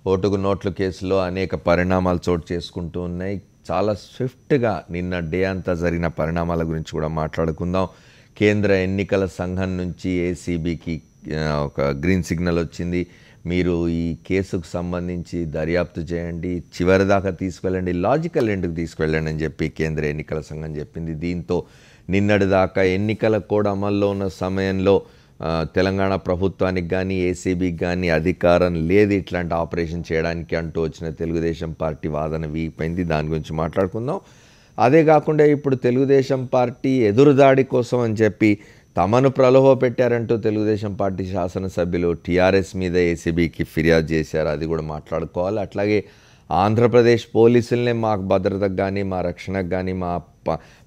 ఓటుకు నోట్ల కేసులో అనేక పరిణామాలు చోటు చేసుకుంటూ ఉన్నాయి. చాలా స్విఫ్ట్గా నిన్న డే అంతా జరిగిన పరిణామాల గురించి కూడా మాట్లాడుకుందాం. కేంద్ర ఎన్నికల సంఘం నుంచి ఏసీబీకి ఒక గ్రీన్ సిగ్నల్ వచ్చింది. మీరు ఈ కేసుకు సంబంధించి దర్యాప్తు చేయండి, చివరి దాకా తీసుకెళ్ళండి, లాజికల్ ఎండ్కి తీసుకెళ్ళండి అని చెప్పి కేంద్ర ఎన్నికల సంఘం చెప్పింది. దీంతో నిన్నటి దాకా ఎన్నికల కోడ్ అమల్లో ఉన్న సమయంలో తెలంగాణ ప్రభుత్వానికి కానీ ఏసీబీకి కానీ అధికారం లేదు ఇట్లాంటి ఆపరేషన్ చేయడానికి అంటూ వచ్చిన తెలుగుదేశం పార్టీ వాదన వీగిపోయింది. దాని గురించి మాట్లాడుకుందాం. అదే కాకుండా ఇప్పుడు తెలుగుదేశం పార్టీ ఎదురుదాడి కోసం అని చెప్పి తమను ప్రలోభ పెట్టారంటూ తెలుగుదేశం పార్టీ శాసనసభ్యులు టీఆర్ఎస్ మీద ఏసీబీకి ఫిర్యాదు చేశారు. అది కూడా మాట్లాడుకోవాలి. అట్లాగే ఆంధ్రప్రదేశ్ పోలీసులనే మాకు భద్రతకు కానీ మా రక్షణకు కానీ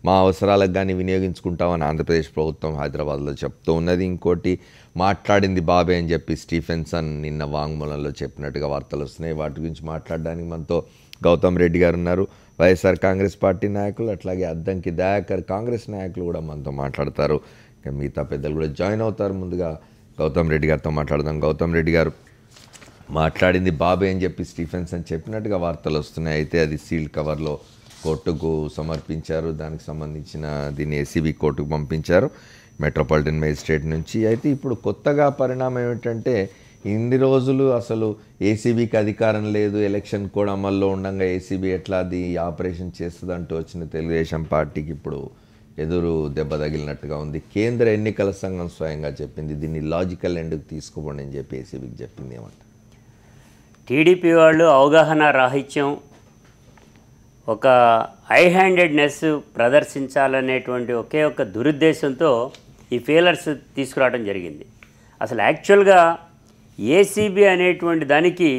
మా అవసరాలకు కానీ వినియోగించుకుంటామని ఆంధ్రప్రదేశ్ ప్రభుత్వం హైదరాబాద్లో చెప్తూ ఉన్నది. ఇంకోటి మాట్లాడింది బాబే అని చెప్పి స్టీఫెన్సన్ నిన్న వాంగ్మూలంలో చెప్పినట్టుగా వార్తలు వస్తున్నాయి. వాటి గురించి మాట్లాడడానికి మనతో గౌతమ్ రెడ్డి గారు ఉన్నారు, వైఎస్ఆర్ కాంగ్రెస్ పార్టీ నాయకులు. అట్లాగే అద్దంకి దయాకర్ కాంగ్రెస్ నాయకులు కూడా మనతో మాట్లాడతారు. ఇంకా మిగతా పెద్దలు కూడా జాయిన్ అవుతారు. ముందుగా గౌతమ్ రెడ్డి గారితో మాట్లాడదాం. గౌతమ్ రెడ్డి గారు, మాట్లాడింది బాబే అని చెప్పి స్టీఫెన్సన్ చెప్పినట్టుగా వార్తలు వస్తున్నాయి. అయితే అది సీల్డ్ కవర్లో కోర్టుకు సమర్పించారు. దానికి సంబంధించిన దీన్ని ఏసీబీ కోర్టుకు పంపించారు మెట్రోపాలిటన్ మేజిస్ట్రేట్ నుంచి. అయితే ఇప్పుడు కొత్తగా పరిణామం ఏమిటంటే ఇన్ని రోజులు అసలు ఏసీబీకి అధికారం లేదు, ఎలక్షన్ కూడా అమల్లో ఉండగా ఏసీబీ ఎట్లా అది ఆపరేషన్ చేస్తుంది అంటూ వచ్చిన తెలుగుదేశం పార్టీకి ఇప్పుడు ఎదురు దెబ్బ తగిలినట్టుగా ఉంది. కేంద్ర ఎన్నికల సంఘం స్వయంగా చెప్పింది దీన్ని లాజికల్ ఎండ్కి తీసుకోండి అని చెప్పి ఏసీబీకి చెప్పింది. ఏమంటారు? టీడీపీ వాళ్ళు అవగాహన రాహిత్యం, ఒక హై హ్యాండెడ్నెస్ ప్రదర్శించాలనేటువంటి ఒకే ఒక దురుద్దేశంతో ఈ ఫెయిలర్స్ తీసుకురావడం జరిగింది. అసలు యాక్చువల్గా ఏసీబీ అనేటువంటి దానికి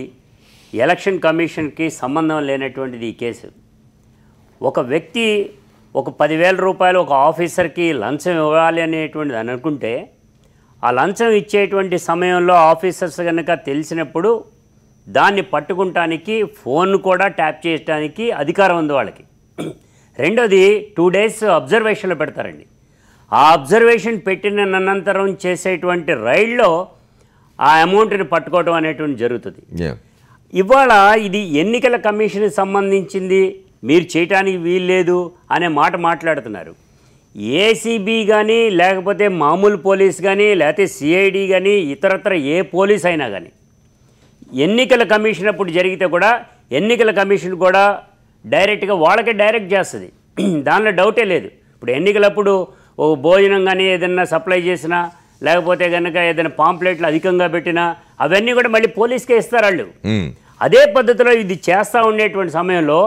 ఎలక్షన్ కమిషన్కి సంబంధం లేనటువంటిది ఈ కేసు. ఒక వ్యక్తి ఒక 10,000 రూపాయలు ఒక ఆఫీసర్కి లంచం ఇవ్వాలి అనేటువంటిది అని అనుకుంటే ఆ లంచం ఇచ్చేటువంటి సమయంలో ఆఫీసర్స్ కనుక తెలిసినప్పుడు దాన్ని పట్టుకుంటానికి ఫోన్ కూడా ట్యాప్ చేయడానికి అధికారం ఉంది వాళ్ళకి. రెండోది 2 days అబ్జర్వేషన్లో పెడతారండి. ఆ అబ్జర్వేషన్ పెట్టిన అనంతరం చేసేటువంటి రైడ్లో ఆ అమౌంట్ని పట్టుకోవడం అనేటువంటి జరుగుతుంది. ఇవాళ ఇది ఎన్నికల కమిషన్కి సంబంధించింది, మీరు చేయటానికి వీల్లేదు అనే మాట మాట్లాడుతున్నారు. ఏసీబీ కానీ లేకపోతే మామూలు పోలీస్ కానీ లేకపోతే సిఐడి కానీ ఇతరత్ర ఏ పోలీస్ అయినా కానీ ఎన్నికల కమిషన్ అప్పుడు జరిగితే కూడా ఎన్నికల కమిషన్ కూడా డైరెక్ట్గా వాళ్ళకే డైరెక్ట్ చేస్తుంది, దానిలో డౌటే లేదు. ఇప్పుడు ఎన్నికలప్పుడు ఓ భోజనం కానీ ఏదైనా సప్లై చేసినా లేకపోతే కనుక ఏదైనా పాంప్లెట్లు అధికంగా పెట్టినా అవన్నీ కూడా మళ్ళీ పోలీస్కే ఇస్తారు వాళ్ళు. అదే పద్ధతిలో ఇది చేస్తూ ఉండేటువంటి సమయంలో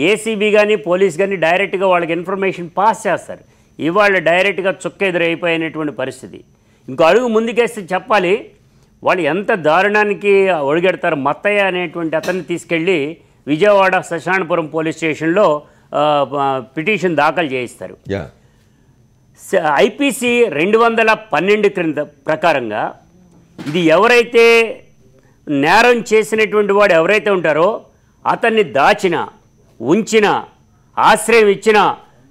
ఏసీబీ కానీ పోలీస్ కానీ డైరెక్ట్గా వాళ్ళకి ఇన్ఫర్మేషన్ పాస్ చేస్తారు. ఇవాళ డైరెక్ట్గా చుక్క ఎదురైపోయినటువంటి పరిస్థితి. ఇంకో అడుగు ముందుకేస్తే చెప్పాలి, వాళ్ళు ఎంత దారుణానికి ఒడిగెడతారు. మత్తయ్య అనేటువంటి అతన్ని తీసుకెళ్ళి విజయవాడ శశానపురం పోలీస్ స్టేషన్లో పిటిషన్ దాఖలు చేయిస్తారు. ఐపీసీ 212 క్రింద ప్రకారంగా ఇది ఎవరైతే నేరం చేసినటువంటి వాడు ఎవరైతే ఉంటారో అతన్ని దాచిన, ఉంచిన, ఆశ్రయం ఇచ్చిన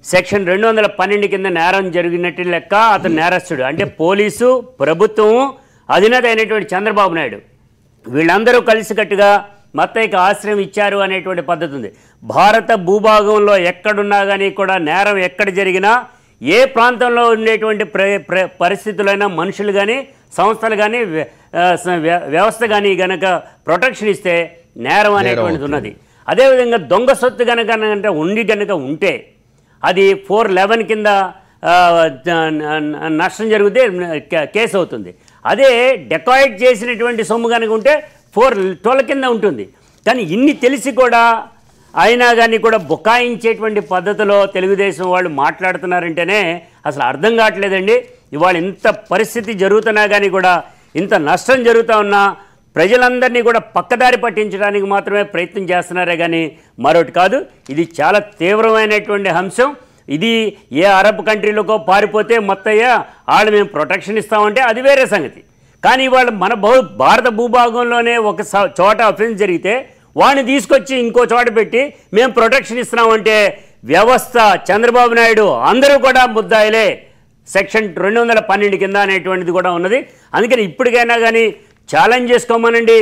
సెక్షన్ 212 కింద నేరం జరిగినట్టు లెక్క. అతను నేరస్తుడు అంటే పోలీసు, ప్రభుత్వం, అధినేత అయినటువంటి చంద్రబాబు నాయుడు వీళ్ళందరూ కలిసికట్టుగా మత్తయ్యకి ఆశ్రయం ఇచ్చారు అనేటువంటి పద్ధతి ఉంది. భారత భూభాగంలో ఎక్కడున్నా కానీ కూడా నేరం ఎక్కడ జరిగినా ఏ ప్రాంతంలో ఉండేటువంటి పరిస్థితులైనా మనుషులు కానీ సంస్థలు కానీ వ్యవస్థ కానీ కనుక ప్రొటెక్షన్ ఇస్తే నేరం అనేటువంటిది ఉన్నది. అదేవిధంగా దొంగ సొత్తు కనుక ఉంటే అది 411 కింద నష్టం జరిగితే కేసు అవుతుంది. అదే డెకాయిట్ చేసినటువంటి సొమ్ము కనుక ఉంటే 412 కింద ఉంటుంది. కానీ ఇన్ని తెలిసి కూడా అయినా కానీ కూడా బుకాయించేటువంటి పద్ధతిలో తెలుగుదేశం వాళ్ళు మాట్లాడుతున్నారంటేనే అసలు అర్థం కావట్లేదండి. ఇవాళ ఇంత పరిస్థితి జరుగుతున్నా కానీ కూడా, ఇంత నష్టం జరుగుతూ ఉన్నా ప్రజలందరినీ కూడా పక్కదారి పట్టించడానికి మాత్రమే ప్రయత్నం చేస్తున్నారే కానీ మరొకటి కాదు. ఇది చాలా తీవ్రమైనటువంటి అంశం. ఇది ఏ అరబ్ కంట్రీలకో పారిపోతే మొత్తయ్య వాళ్ళు మేము ప్రొటెక్షన్ ఇస్తామంటే అది వేరే సంగతి. కానీ వాళ్ళు మన భారత భూభాగంలోనే ఒక చోట అఫెన్స్ జరిగితే వాడిని తీసుకొచ్చి ఇంకో చోట పెట్టి మేము ప్రొటెక్షన్ ఇస్తున్నామంటే వ్యవస్థ, చంద్రబాబు నాయుడు అందరూ కూడా ముద్దాయిలే. సెక్షన్ 212 కింద అనేటువంటిది కూడా ఉన్నది. అందుకని ఇప్పటికైనా కానీ ఛాలెంజ్ చేసుకోమనండి.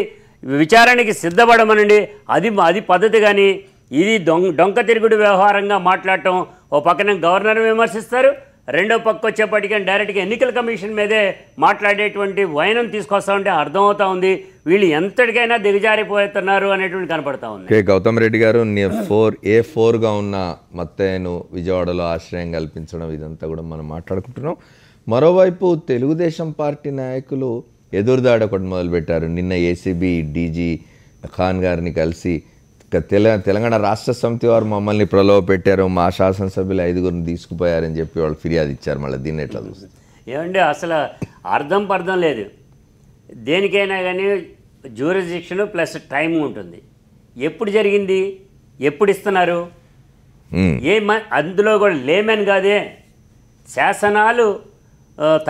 విచారణకి సిద్ధపడమనండి. అది పద్ధతి. కానీ ఇది డొంక తిరుగుడు వ్యవహారంగా మాట్లాడటం, ఓ పక్కన గవర్నర్ విమర్శిస్తారు, రెండో పక్క వచ్చేప్పటికీ డైరెక్ట్గా ఎన్నికల కమిషన్ మీదే మాట్లాడేటువంటి వైనం తీసుకొస్తా ఉంటే అర్థమవుతా ఉంది వీళ్ళు ఎంతటికైనా దిగజారిపోతున్నారు అనేటువంటి కనపడతా ఉంది. గౌతమ్ రెడ్డి గారు, A4గా ఉన్న మత్తయ్యను విజయవాడలో ఆశ్రయం కల్పించడం ఇదంతా కూడా మనం మాట్లాడుకుంటున్నాం. మరోవైపు తెలుగుదేశం పార్టీ నాయకులు ఎదురుదాడి ఒకటి మొదలుపెట్టారు. నిన్న ఏసీబీ డీజీ ఖాన్ గారిని కలిసి తెలంగాణ రాష్ట్ర సమితి వారు మమ్మల్ని ప్రలోభ పెట్టారు, మా శాసనసభ్యులు 5గురిని తీసుకుపోయారని చెప్పి వాళ్ళు ఫిర్యాదు ఇచ్చారు. మళ్ళీ దీన్ని ఎట్లా చూస్తారు? ఏమండి, అసలు అర్థం లేదు. దేనికైనా కానీ జ్యూరిడిక్షన్ ప్లస్ టైం ఉంటుంది. ఎప్పుడు జరిగింది, ఎప్పుడు ఇస్తున్నారు, అందులో కూడా లేమెన్ కాదే. శాసనాలు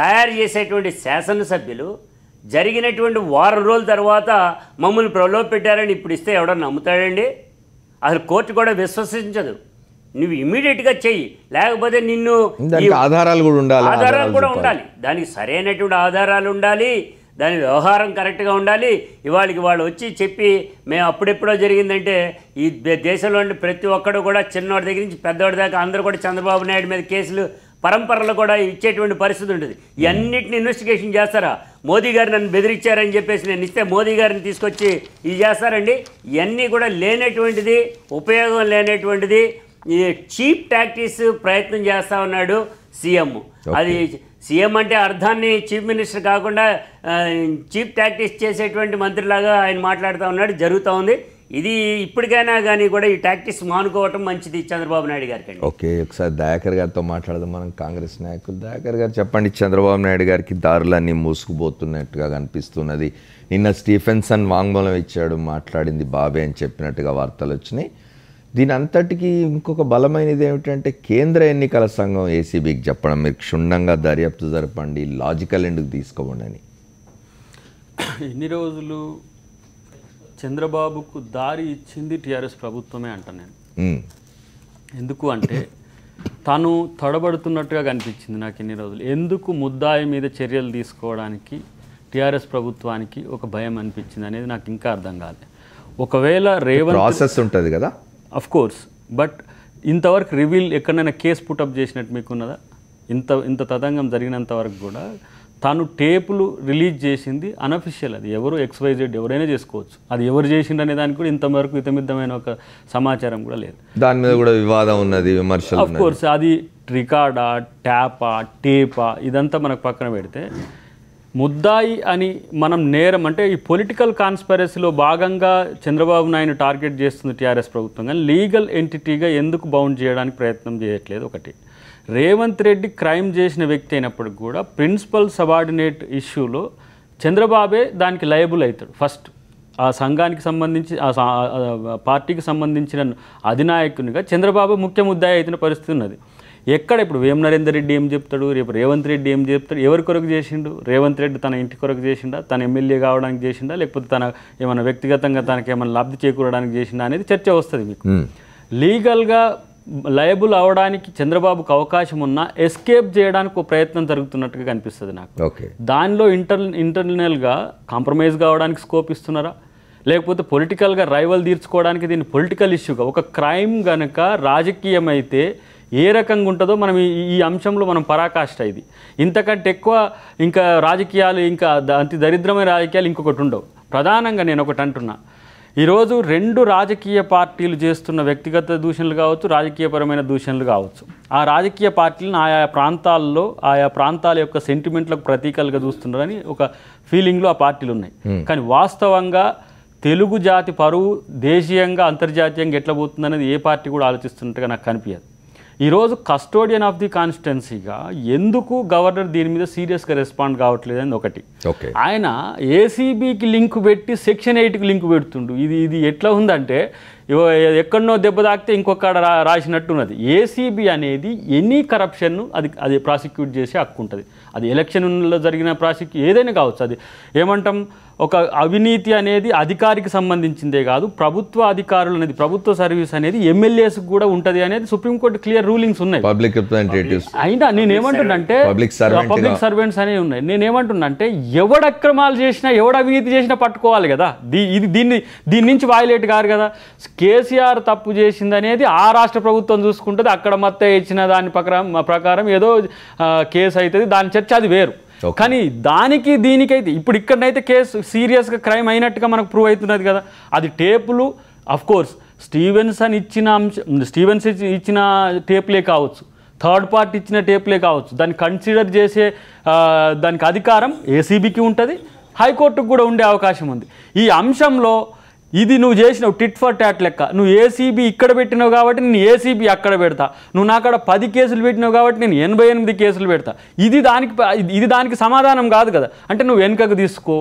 తయారు చేసేటువంటి శాసనసభ్యులు జరిగినటువంటి వారం రోజుల తర్వాత మమ్మల్ని ప్రలోభ పెట్టారని ఇప్పుడు ఇస్తే ఎవడన్నా నమ్ముతాడండి? అసలు కోర్టు కూడా విశ్వసించదు. నువ్వు ఇమీడియట్గా చెయ్యి, లేకపోతే నిన్ను ఆధారాలు కూడా ఉండాలి. దానికి సరైనటువంటి ఆధారాలు ఉండాలి, దాని వ్యవహారం కరెక్ట్గా ఉండాలి. ఇవాళకి వాళ్ళు వచ్చి చెప్పి మేము అప్పుడెప్పుడో జరిగిందంటే ఈ దేశంలో ప్రతి ఒక్కడు కూడా చిన్నవాడి దగ్గర నుంచి పెద్దవాడి దాకా అందరూ కూడా చంద్రబాబు నాయుడు మీద కేసులు పరంపరలు కూడా ఇచ్చేటువంటి పరిస్థితి ఉంటుంది. ఇవన్నిటిని ఇన్వెస్టిగేషన్ చేస్తారా? మోదీ గారు నన్ను బెదిరించారని చెప్పేసి నేను ఇస్తే మోదీ గారిని తీసుకొచ్చి ఇది చేస్తారండి? ఇవన్నీ కూడా లేనటువంటిది, ఉపయోగం లేనటువంటిది. ఈ చీప్ టాక్టిక్స్ ప్రయత్నం చేస్తూ ఉన్నాడు సీఎం. అది సీఎం అంటే అర్థాన్ని చీఫ్ మినిస్టర్ కాకుండా చీప్ టాక్టిక్స్ చేసేటువంటి మంత్రిలాగా ఆయన మాట్లాడుతూ ఉన్నాడు. జరుగుతూ ఉంది. ఇది ఇప్పటికైనా కానీ కూడా ఈ టాక్టిక్స్ మానుకోవటం మంచిది చంద్రబాబు నాయుడు గారికి. ఓకే, ఒకసారి దయాకర్ గారితో మాట్లాడదాం మనం. కాంగ్రెస్ నాయకులు దయాకర్ గారు చెప్పండి, చంద్రబాబు నాయుడు గారికి దారులన్నీ మూసుకుపోతున్నట్టుగా కనిపిస్తున్నది. నిన్న స్టీఫెన్సన్ వాంగ్మూలం ఇచ్చాడు, మాట్లాడింది బాబే అని చెప్పినట్టుగా వార్తలు వచ్చినాయి. దీని అంతటికీ ఇంకొక బలమైనది ఏమిటంటే కేంద్ర ఎన్నికల సంఘం ఏసీబీకి చెప్పడం, మీరు క్షుణ్ణంగా దర్యాప్తు జరపండి, లాజికల్ ఎందుకు తీసుకోండి అని. ఎన్ని రోజులు చంద్రబాబుకు దారి ఇచ్చింది టీఆర్ఎస్ ప్రభుత్వమే అంటాను నేను. ఎందుకు అంటే తను తడబడుతున్నట్టుగా కనిపించింది నాకు ఎన్ని రోజులు. ఎందుకు ముద్దాయి మీద చర్యలు తీసుకోవడానికి టీఆర్ఎస్ ప్రభుత్వానికి ఒక భయం అనిపించింది అనేది నాకు ఇంకా అర్థం కాలేదు. ఒకవేళ రేవంత్ ప్రాసెస్ ఉంటుంది కదా, అఫ్ కోర్స్, బట్ ఇంతవరకు రివీల్ ఎక్కడైనా కేసు పుటప్ చేసినట్టు మీకున్నదా? ఇంత తతంగం జరిగినంత వరకు కూడా తాను టేపులు రిలీజ్ చేసింది అనఫిషియల్. అది ఎవరు XYZ ఎవరైనా చేసుకోవచ్చు. అది ఎవరు చేసిండు అనే దానికి కూడా ఇంతవరకు ఇతమిద్దమైన ఒక సమాచారం కూడా లేదు. దాని మీద కూడా వివాదం ఉన్నది, విమర్శలు. అఫ్ కోర్స్ అది రికార్డా, ట్యాపా, టేపా ఇదంతా మనకు పక్కన పెడితే ముద్దాయి అని మనం నేరం అంటే ఈ పొలిటికల్ కాన్స్పరసీలో భాగంగా చంద్రబాబు నాయుడు టార్గెట్ చేస్తుంది టీఆర్ఎస్ ప్రభుత్వం. కానీ లీగల్ ఎంటిటీగా ఎందుకు బౌండ్ చేయడానికి ప్రయత్నం చేయట్లేదు? ఒకటి, రేవంత్ రెడ్డి క్రైమ్ చేసిన వ్యక్తి అయినప్పటికి కూడా ప్రిన్సిపల్ సబార్డినేట్ ఇష్యూలో చంద్రబాబే దానికి లయబుల్ అవుతాడు. ఫస్ట్ ఆ సంఘానికి సంబంధించి ఆ పార్టీకి సంబంధించిన అధినాయకునిగా చంద్రబాబు ముఖ్య ముద్దాయి అయిన పరిస్థితి ఉన్నది. ఎక్కడ ఇప్పుడు వేం నరేందర్ రెడ్డి ఏం చెప్తాడు, రేపు రేవంత్ రెడ్డి ఏం చెప్తాడు? ఎవరి కొరకు చేసిండు? రేవంత్ రెడ్డి తన ఇంటి కొరకు చేసిండా, తన ఎమ్మెల్యే కావడానికి చేసిండా, లేకపోతే తన ఏమైనా వ్యక్తిగతంగా తనకి ఏమైనా లబ్ధి చేకూరడానికి చేసిండా అనేది చర్చ వస్తుంది మీకు. లీగల్గా లయబుల్ అవడానికి చంద్రబాబుకు అవకాశం ఉన్నా ఎస్కేప్ చేయడానికి ఒక ప్రయత్నం జరుగుతున్నట్టుగా కనిపిస్తుంది నాకు. దానిలో ఇంటర్నల్గా కాంప్రమైజ్ కావడానికి స్కోప్ ఇస్తున్నారా, లేకపోతే పొలిటికల్గా రైవల్ తీర్చుకోవడానికి దీన్ని పొలిటికల్ ఇష్యూగా ఒక క్రైమ్ కనుక రాజకీయమైతే ఏ రకంగా ఉంటుందో మనం ఈ అంశంలో మనం పరాకాష్ట. ఇది ఇంతకంటే ఎక్కువ ఇంకా రాజకీయాలు, ఇంకా అతి దరిద్రమైన రాజకీయాలు ఇంకొకటి ఉండవు. ప్రధానంగా నేను ఒకటి అంటున్నా, ఈరోజు రెండు రాజకీయ పార్టీలు చేస్తున్న వ్యక్తిగత దూషణలు కావచ్చు, రాజకీయపరమైన దూషణలు కావచ్చు, ఆ రాజకీయ పార్టీలను ఆయా ప్రాంతాల్లో ఆయా ప్రాంతాల యొక్క సెంటిమెంట్లకు ప్రతీకలుగా చూస్తున్నారని ఒక ఫీలింగ్లో ఆ పార్టీలు ఉన్నాయి. కానీ వాస్తవంగా తెలుగు జాతి పరువు దేశీయంగా అంతర్జాతీయంగా ఎట్లా పోతుందనేది ఏ పార్టీ కూడా ఆలోచిస్తున్నట్టుగా నాకు కనిపించదు. ఈరోజు కస్టోడియన్ ఆఫ్ ది కాన్స్టిట్యున్సీగా ఎందుకు గవర్నర్ దీని మీద సీరియస్గా రెస్పాండ్ కావట్లేదు అని ఒకటి. ఆయన ఏసీబీకి లింక్ పెట్టి సెక్షన్ 8కి లింక్ పెడుతుండు. ఇది ఎట్లా ఉందంటే ఎక్కడనో దెబ్బ తాకితే ఇంకొకడ రాసినట్టున్నది. ఏసీబీ అనేది ఎనీ కరప్షన్ను అది ప్రాసిక్యూట్ చేసే హక్కు ఉంటుంది. అది ఎలక్షన్లో జరిగిన ఏదైనా కావచ్చు. అది ఏమంటాం, ఒక అవినీతి అనేది అధికారికి సంబంధించిందే కాదు, ప్రభుత్వ అధికారులు అనేది, ప్రభుత్వ సర్వీస్ అనేది ఎమ్మెల్యేస్ కూడా ఉంటుంది అనేది సుప్రీంకోర్టు క్లియర్ రూలింగ్స్ ఉన్నాయి. పబ్లిక్ రిప్రజెంటేటివ్స్ అయినా నేనేమంటున్నంటే పబ్లిక్ సర్వెంట్స్ అనేవి ఉన్నాయి. నేనేమంటున్నంటే ఎవడ అక్రమాలు చేసినా ఎవడ అవినీతి చేసినా పట్టుకోవాలి కదా. దీని నుంచి వాయిలేట్ కాదు కదా. కేసీఆర్ తప్పు చేసింది అనేది ఆ రాష్ట్ర ప్రభుత్వం చూసుకుంటుంది. అక్కడ మొత్తం ఇచ్చిన దాని ప్రకారం ఏదో కేసు అవుతుంది, దాని చర్చ అది వేరు. కానీ దీనికైతే ఇప్పుడు ఇక్కడనైతే కేసు సీరియస్గా క్రైమ్ అయినట్టుగా మనకు ప్రూవ్ అవుతున్నది కదా. అది టేపులు అఫ్కోర్స్ స్టీవెన్సన్ ఇచ్చిన టేపులే కావచ్చు, థర్డ్ పార్టీ ఇచ్చిన టేపులే కావచ్చు. దాన్ని కన్సిడర్ చేసే దానికి అధికారం ఏసీబీకి ఉంటుంది, హైకోర్టుకు కూడా ఉండే అవకాశం ఉంది. ఈ అంశంలో ఇది నువ్వు చేసినావు టిట్ ఫర్ టాట్ లెక్క. నువ్వు ఏసీబీ ఇక్కడ పెట్టినావు కాబట్టి నేను ఏసీబీ అక్కడ పెడతా, నువ్వు నా కాడ 10 కేసులు పెట్టినావు కాబట్టి నేను 88 కేసులు పెడతా. ఇది దానికి సమాధానం కాదు కదా. అంటే నువ్వు వెనుకకు తీసుకో,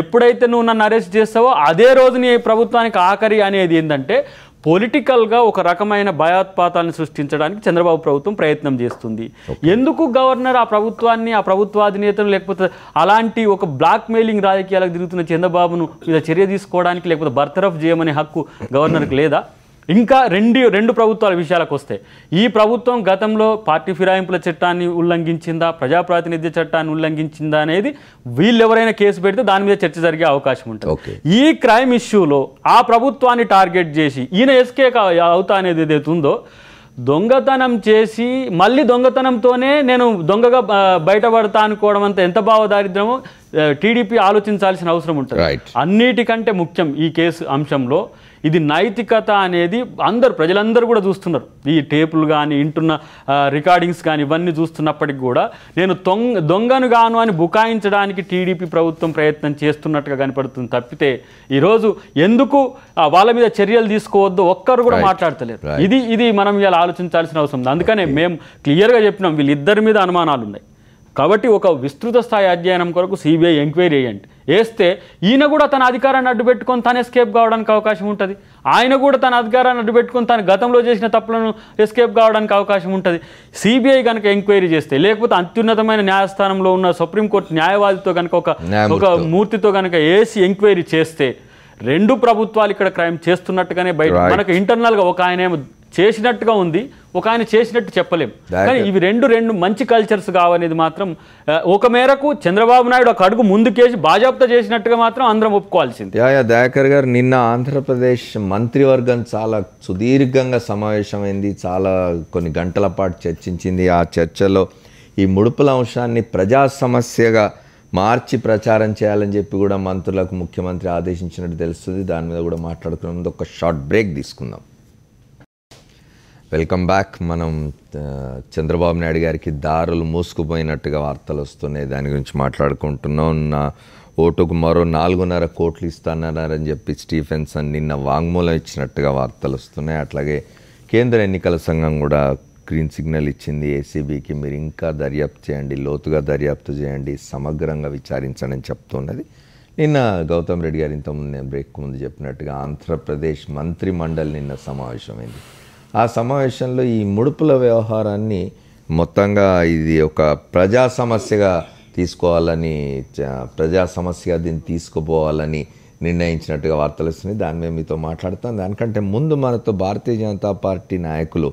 ఎప్పుడైతే నువ్వు నన్ను అరెస్ట్ చేస్తావో అదే రోజు నీ ప్రభుత్వానికి ఆఖరి అనేది ఏంటంటే పొలిటికల్గా ఒక రకమైన భయోత్పాతాన్ని సృష్టించడానికి చంద్రబాబు ప్రభుత్వం ప్రయత్నం చేస్తుంది. ఎందుకు గవర్నర్ ఆ ప్రభుత్వాన్ని, ఆ ప్రభుత్వ అధినేతను, లేకపోతే అలాంటి ఒక బ్లాక్ మెయిలింగ్ రాజకీయాలకు తిరుగుతున్న చంద్రబాబును మీద చర్య తీసుకోవడానికి, లేకపోతే బర్తరఫ్ చేయమనే హక్కు గవర్నర్కి లేదా? ఇంకా రెండు ప్రభుత్వాల విషయాలకు వస్తే, ఈ ప్రభుత్వం గతంలో పార్టీ ఫిరాయింపుల చట్టాన్ని ఉల్లంఘించిందా, ప్రజాప్రాతినిధ్య చట్టాన్ని ఉల్లంఘించిందా అనేది వీళ్ళెవరైనా కేసు పెడితే దాని మీద చర్చ జరిగే అవకాశం ఉంటుంది. ఈ క్రైమ్ ఇష్యూలో ఆ ప్రభుత్వాన్ని టార్గెట్ చేసి ఈయన ఎస్కేప్ అవుతా అనేది ఏదైతే ఉందో, దొంగతనం చేసి మళ్ళీ దొంగతనంతోనే నేను దొంగగా బయటపడతా అనుకోవడం అంత ఎంత భావదారిద్రమో టీడీపీ ఆలోచించాల్సిన అవసరం ఉంటుంది. అన్నిటికంటే ముఖ్యం ఈ కేసు అంశంలో ఇది నైతికత అనేది ప్రజలందరూ కూడా చూస్తున్నారు. ఈ టేపులు కానీ వింటున్న రికార్డింగ్స్ కానీ ఇవన్నీ చూస్తున్నప్పటికి కూడా నేను దొంగను గాను అని బుకాయించడానికి టీడీపీ ప్రభుత్వం ప్రయత్నం చేస్తున్నట్టుగా కనపడుతుంది తప్పితే ఈరోజు ఎందుకు వాళ్ళ మీద చర్యలు తీసుకోవద్దు ఒక్కరు కూడా మాట్లాడతలేరు. ఇది మనం ఇలా ఆలోచించాల్సిన అవసరం ఉంది. అందుకనే మేము క్లియర్గా చెప్పినాం వీళ్ళిద్దరి మీద అనుమానాలు ఉన్నాయి కాబట్టి ఒక విస్తృత స్థాయి అధ్యయనం కొరకు సిబిఐ ఎంక్వైరీ వేస్తే ఈయన కూడా తన అధికారాన్ని అడ్డుపెట్టుకొని తను ఎస్కేప్ కావడానికి అవకాశం ఉంటుంది. ఆయన కూడా తన అధికారాన్ని అడ్డుపెట్టుకొని తను గతంలో చేసిన తప్పులను ఎస్కేప్ కావడానికి అవకాశం ఉంటుంది. సిబిఐ కనుక ఎంక్వైరీ చేస్తే, లేకపోతే అత్యున్నతమైన న్యాయస్థానంలో ఉన్న సుప్రీంకోర్టు న్యాయవాదితో కనుక ఒక మూర్తితో కనుక వేసి ఎంక్వైరీ చేస్తే, రెండు ప్రభుత్వాలు ఇక్కడ క్రైమ్ చేస్తున్నట్టుగానే బయట మనకు ఇంటర్నల్గా ఒక ఆయన ఏమో చేసినట్టుగా ఉంది, ఒక ఆయన చేసినట్టు చెప్పలేము. కానీ ఇవి రెండు మంచి కల్చర్స్ కావనేది మాత్రం ఒక మేరకు చంద్రబాబు నాయుడు ఒక అడుగు ముందుకేసి బాజాప్తా చేసినట్టుగా మాత్రం అందరం ఒప్పుకోవాల్సింది. దయాకర్ గారు, నిన్న ఆంధ్రప్రదేశ్ మంత్రివర్గం చాలా సుదీర్ఘంగా సమావేశమైంది, చాలా కొన్ని గంటల పాటు చర్చించింది. ఆ చర్చలో ఈ ముడుపుల అంశాన్ని ప్రజా సమస్యగా మార్చి ప్రచారం చేయాలని చెప్పి కూడా మంత్రులకు ముఖ్యమంత్రి ఆదేశించినట్టు తెలుస్తుంది. దాని మీద కూడా మాట్లాడుకునే ముందు ఒక షార్ట్ బ్రేక్ తీసుకుందాం. Welcome back. మనం చంద్రబాబు నాయుడు గారికి దారులు మూసుకుపోయినట్టుగా వార్తలు వస్తున్నాయి, దాని గురించి మాట్లాడుకుంటున్నాం. నా ఓటుకు మరో 4.5 కోట్లు ఇస్తానన్నారని చెప్పి స్టీఫెన్సన్ నిన్న వాంగ్మూలం ఇచ్చినట్టుగా వార్తలు వస్తున్నాయి. అట్లాగే కేంద్ర ఎన్నికల సంఘం కూడా గ్రీన్ సిగ్నల్ ఇచ్చింది ఏసీబీకి, మీరు ఇంకా దర్యాప్తు చేయండి, లోతుగా దర్యాప్తు చేయండి, సమగ్రంగా విచారించండి అని చెప్తున్నది. నిన్న గౌతమ్ రెడ్డి గారు ఇంతకుముందు నేను బ్రేక్ ముందు చెప్పినట్టుగా ఆంధ్రప్రదేశ్ మంత్రి మండలి నిన్న సమావేశమైంది. ఆ సమావేశంలో ఈ ముడుపుల వ్యవహారాన్ని మొత్తంగా ఇది ఒక ప్రజా సమస్యగా తీసుకోవాలని, ప్రజా సమస్యగా దీన్ని తీసుకుపోవాలని నిర్ణయించినట్టుగా వార్తలు వస్తున్నాయి. దాని మీద మీతో మాట్లాడతాం. దానికంటే ముందు మనతో భారతీయ జనతా పార్టీ నాయకులు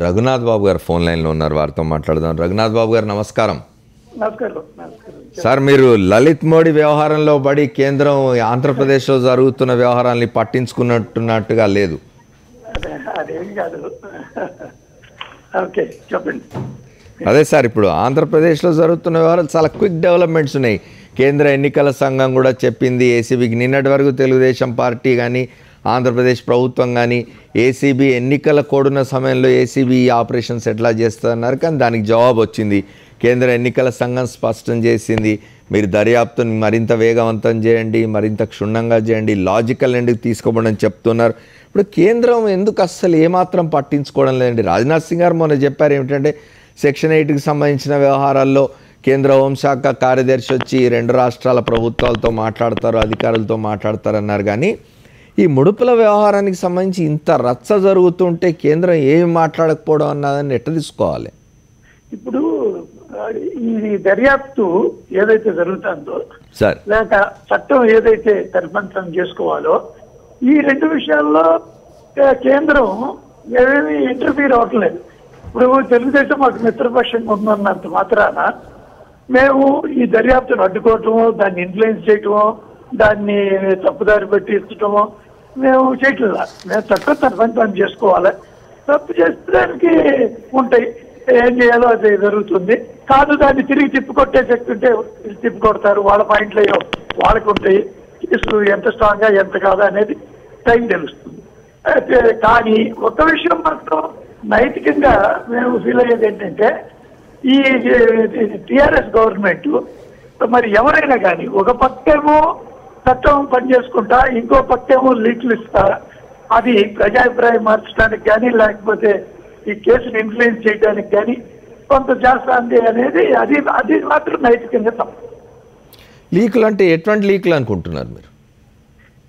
రఘునాథ్ బాబు గారు ఫోన్ లైన్లో ఉన్నారు, వారితో మాట్లాడదాం. రఘునాథ్ బాబు గారు నమస్కారం. సార్, మీరు లలిత్ మోడీ వ్యవహారంలో పడి కేంద్రం ఆంధ్రప్రదేశ్లో జరుగుతున్న వ్యవహారాన్ని పట్టించుకున్నట్టుగా లేదు. అదే సార్, ఇప్పుడు ఆంధ్రప్రదేశ్లో జరుగుతున్న వ్యవహారాలు చాలా క్విక్ డెవలప్మెంట్స్ ఉన్నాయి. కేంద్ర ఎన్నికల సంఘం కూడా చెప్పింది ఏసీబీకి. నిన్నటి వరకు తెలుగుదేశం పార్టీ కానీ ఆంధ్రప్రదేశ్ ప్రభుత్వం కానీ ఏసీబీ ఎన్నికల కోడున్న సమయంలో ఏసీబీ ఆపరేషన్స్ ఎట్లా చేస్తున్నారు, కానీ దానికి జవాబు వచ్చింది. కేంద్ర ఎన్నికల సంఘం స్పష్టం చేసింది, మీరు దర్యాప్తుని మరింత వేగవంతం చేయండి, మరింత క్షుణ్ణంగా చేయండి, లాజికల్ ఎండ్కి తీసుకోబడని చెప్తున్నారు. ఇప్పుడు కేంద్రం ఎందుకు అస్సలు ఏమాత్రం పట్టించుకోవడం లేదండి? రాజ్నాథ్ సింగ్ గారు మొన్న చెప్పారు ఏమిటంటే సెక్షన్ 8కి సంబంధించిన వ్యవహారాల్లో కేంద్ర హోంశాఖ కార్యదర్శి వచ్చి 2 రాష్ట్రాల ప్రభుత్వాలతో మాట్లాడతారు, అధికారులతో మాట్లాడతారన్నారు. కానీ ఈ ముడుపుల వ్యవహారానికి సంబంధించి ఇంత రచ్చ జరుగుతుంటే కేంద్రం ఏమి మాట్లాడకపోవడం అన్నదాన్ని ఎట్లా తీసుకోవాలి? ఇప్పుడు ఈ దర్యాప్తు ఏదైతే జరుగుతుందో సార్ లేక చట్టం ఏదైతే సర్పంచం చేసుకోవాలో ఈ రెండు విషయాల్లో కేంద్రం ఏమీ ఇంటర్ఫీర్ అవ్వట్లేదు. ఇప్పుడు తెలుగుదేశం మాకు మిత్రపక్షంగా ఉందన్నంత మాత్రాన మేము ఈ దర్యాప్తును అడ్డుకోవటమో, దాన్ని ఇన్ఫ్లుయెన్స్ చేయటమో, దాన్ని తప్పుదారి పట్టించటమో మేము చేయట్లేదు. మేము చట్టం సర్పంచం చేసుకోవాలి. తప్పు చేసేదానికి ఉంటాయి, ఏం చేయాలో అది జరుగుతుంది. కాదు దాన్ని తిరిగి తిప్పికొట్టే శక్తి ఉంటే తిప్పికొడతారు. వాళ్ళ పాయింట్లు వాళ్ళకు ఉంటాయి. కేసు ఎంత స్ట్రాంగ్ గా ఎంత కాదా అనేది టైం తెలుస్తుంది. కానీ ఒక విషయం మాత్రం నైతికంగా మేము ఫీల్ అయ్యేది ఏంటంటే, ఈ టిఆర్ఎస్ గవర్నమెంట్ మరి ఎవరైనా కానీ ఒక పక్కేమో చట్టం పనిచేసుకుంటా, ఇంకో పక్కేమో లీకులు ఇస్తా, అది ప్రజాభిప్రాయం మార్చడానికి కానీ లేకపోతే ఈ కేసును ఇన్ఫ్లుయెన్స్ చేయడానికి కానీ కొంత చేస్తుంది అనేది అది మాత్రం నైతికంగా తప్పు. లీకులు అంటే ఎటువంటి లీకులు అనుకుంటున్నారు మీరు?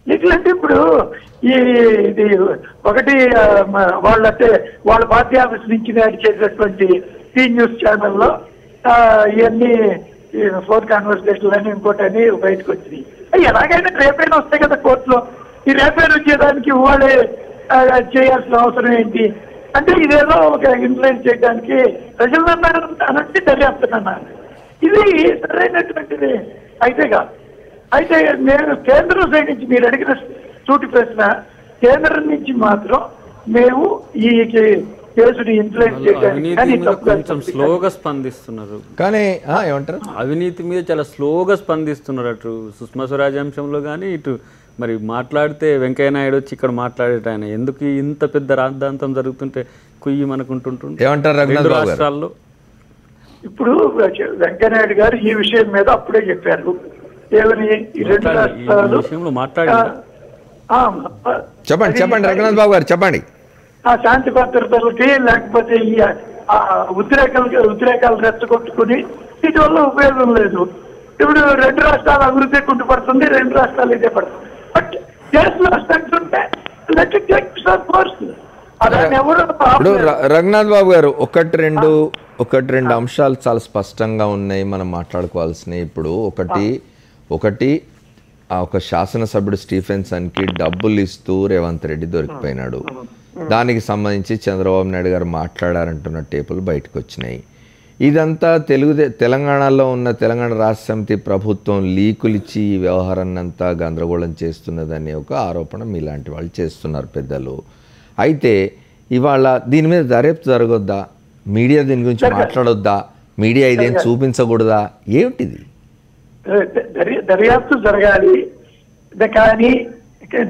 లీకులు అంటే ఇప్పుడు ఇది ఒకటి వాళ్ళంటే వాళ్ళ పార్టీ ఆఫీస్ నుంచి నడిచేటటువంటి టీ న్యూస్ ఛానల్లో ఇవన్నీ ఫోన్ కాన్వర్సేషన్లు అని ఇంకోటని బయటకు వచ్చినాయి. ఎలాగైనా రేపైనా వస్తాయి కదా కోర్టులో. ఈ రేపైనా వచ్చేదానికి వాళ్ళే చేయాల్సిన అవసరం ఏంటి అంటే, ఇదేదో ఒక ఇన్ఫ్లుయెన్స్ చేయడానికి ప్రజలు అనంటే దర్యాప్తున్నారు. ఇది సరైనటువంటిది అయితే కాదు. అయితే నేను కేంద్రం సైడ్ నుంచి మీరు అడిగిన సూటి ప్రశ్న, కేంద్రం నుంచి మాత్రం మేము ఈ కేసుని ఇన్ఫ్లుయెన్స్ కొంచెం స్లోగా స్పందిస్తున్నారు. కానీ ఏమంటారు, అవినీతి మీద చాలా స్లోగా స్పందిస్తున్నారు. అటు సుష్మా స్వరాజ్ అంశంలో కానీ, ఇటు మరి మాట్లాడితే వెంకయ్యనాయుడు వచ్చి ఇక్కడ మాట్లాడేట ఆయన ఎందుకు ఇంత పెద్ద రాద్ధాంతం జరుగుతుంటే కుయ్యి మనకుంటుంటుంది. ఏమంటారు రఘునాథ్ బాబు గారు? రాష్ట్రాల్లో ఇప్పుడు వెంకయ్యనాయుడు గారు ఈ విషయం మీద అప్పుడే చెప్పారు. ఏమని ఈ రెండు రాష్ట్రాలు చెప్పండి రఘునాథ్ బాబు గారు చెప్పండి. శాంతి భద్రతలకి లేకపోతే ఈ ఉద్రేకాలు రెచ్చగొట్టుకుని వీటి వల్ల ఉపయోగం లేదు. ఇప్పుడు రెండు రాష్ట్రాల అభివృద్ధి కుంటుపడుతుంది, రెండు రాష్ట్రాలు ఇదే పడుతుంది. బట్ కేసులు వస్తుంటే ఇప్పుడు రఘునాథ్ బాబు గారు ఒకటి రెండు అంశాలు చాలా స్పష్టంగా ఉన్నాయి, మనం మాట్లాడుకోవాల్సినవి. ఇప్పుడు ఒకటి ఒక శాసనసభ్యుడు స్టీఫెన్సన్కి డబ్బులు ఇస్తూ రేవంత్ రెడ్డి దొరికిపోయినాడు. దానికి సంబంధించి చంద్రబాబు నాయుడు గారు మాట్లాడారంటున్న టేపులు బయటకు వచ్చినాయి. ఇదంతా తెలంగాణలో ఉన్న తెలంగాణ రాష్ట్ర సమితి ప్రభుత్వం లీకులిచ్చి ఈ వ్యవహారాన్ని అంతా గందరగోళం చేస్తున్నదనే ఒక ఆరోపణ మీలాంటి వాళ్ళు చేస్తున్నారు పెద్దలు. అయితే ఇవాళ దీని మీద దర్యాప్తు జరగొద్దా? మీడియా దీని గురించి మాట్లాడొద్దా? మీడియా ఇదేం చూపించకూడదా? ఏమిటిది? దర్యాప్తు జరగాలి, కానీ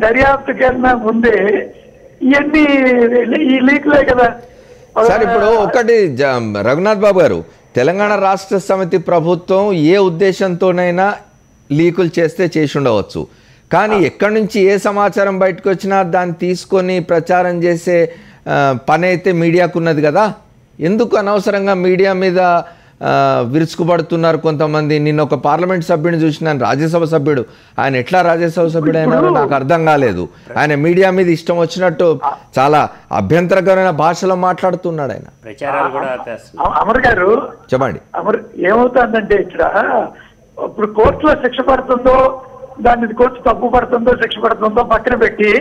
దర్యాప్తు కన్నా ముందే ఇవన్నీ ఈ లీకులే కదా. సార్ ఇప్పుడు ఒకటి రఘునాథ్ బాబు గారు, తెలంగాణ రాష్ట్ర సమితి ప్రభుత్వం ఏ ఉద్దేశంతోనైనా లీకులు చేస్తే చేసి ఉండవచ్చు, కానీ ఎక్కడి నుంచి ఏ సమాచారం బయటకు వచ్చినా దాన్ని తీసుకొని ప్రచారం చేసే పని అయితే మీడియాకు ఉన్నది కదా. ఎందుకు అనవసరంగా మీడియా మీద విరుచుకుపడుతున్నారు కొంతమంది? నిన్న ఒక పార్లమెంట్ సభ్యుడిని చూసినాను, రాజ్యసభ సభ్యుడు. ఆయన ఎట్లా రాజ్యసభ సభ్యుడు అయినారో నాకు అర్థం కాలేదు. ఆయన మీడియా మీద ఇష్టం వచ్చినట్టు చాలా అభ్యంతరకరమైన భాషలో మాట్లాడుతున్నాడు ఆయన. అమర్ గారు చెప్పండి. ఏమవుతుందంటే ఇక్కడ ఇప్పుడు కోర్టులో శిక్ష పడుతుందో, దాన్ని కోర్టు తప్పు పడుతుందో శిక్ష పడుతుందో పక్కన పెట్టి,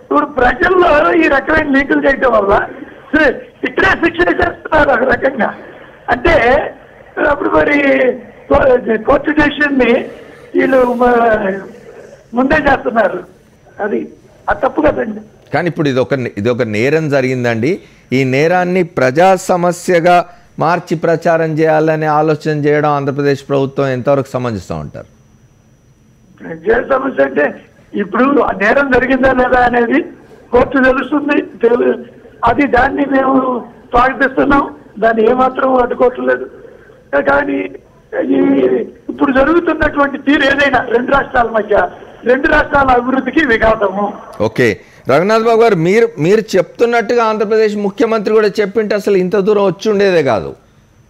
ఇప్పుడు ప్రజల్లో ఈ రకమైన లీకులు చేయడం వల్ల ఇక్కడే శిక్ష చేస్తున్నారు ఒక రకంగా. అంటే అప్పుడు మరి కోర్టు డెసిషన్ ని వీళ్ళు ముందే చేస్తున్నారు. అది తప్పు కదండి. కానీ ఇప్పుడు ఇది ఒక నేరం జరిగిందండి. ఈ నేరాన్ని ప్రజా సమస్యగా మార్చి ప్రచారం చేయాలనే ఆలోచన చేయడం ఆంధ్రప్రదేశ్ ప్రభుత్వం ఎంతవరకు సమంజసం అంటారు? ప్రజా సమస్య అంటే ఇప్పుడు నేరం జరిగిందా లేదా అనేది కోర్టు తెలుస్తుంది. అది దాన్ని మేము స్వాగతిస్తున్నాం, దాన్ని ఏమాత్రం అడ్డుకోవట్లేదు. కానీ ఇప్పుడు జరుగుతున్నటువంటి తీరు ఏదైనా రెండు రాష్ట్రాల మధ్య, రెండు రాష్ట్రాల అభివృద్ధికి విఘాతము. ఓకే రఘునాథ్ బాబు గారు, మీరు చెప్తున్నట్టుగా ఆంధ్రప్రదేశ్ ముఖ్యమంత్రి కూడా చెప్పింటే అసలు ఇంత దూరం వచ్చి ఉండేదే కాదు.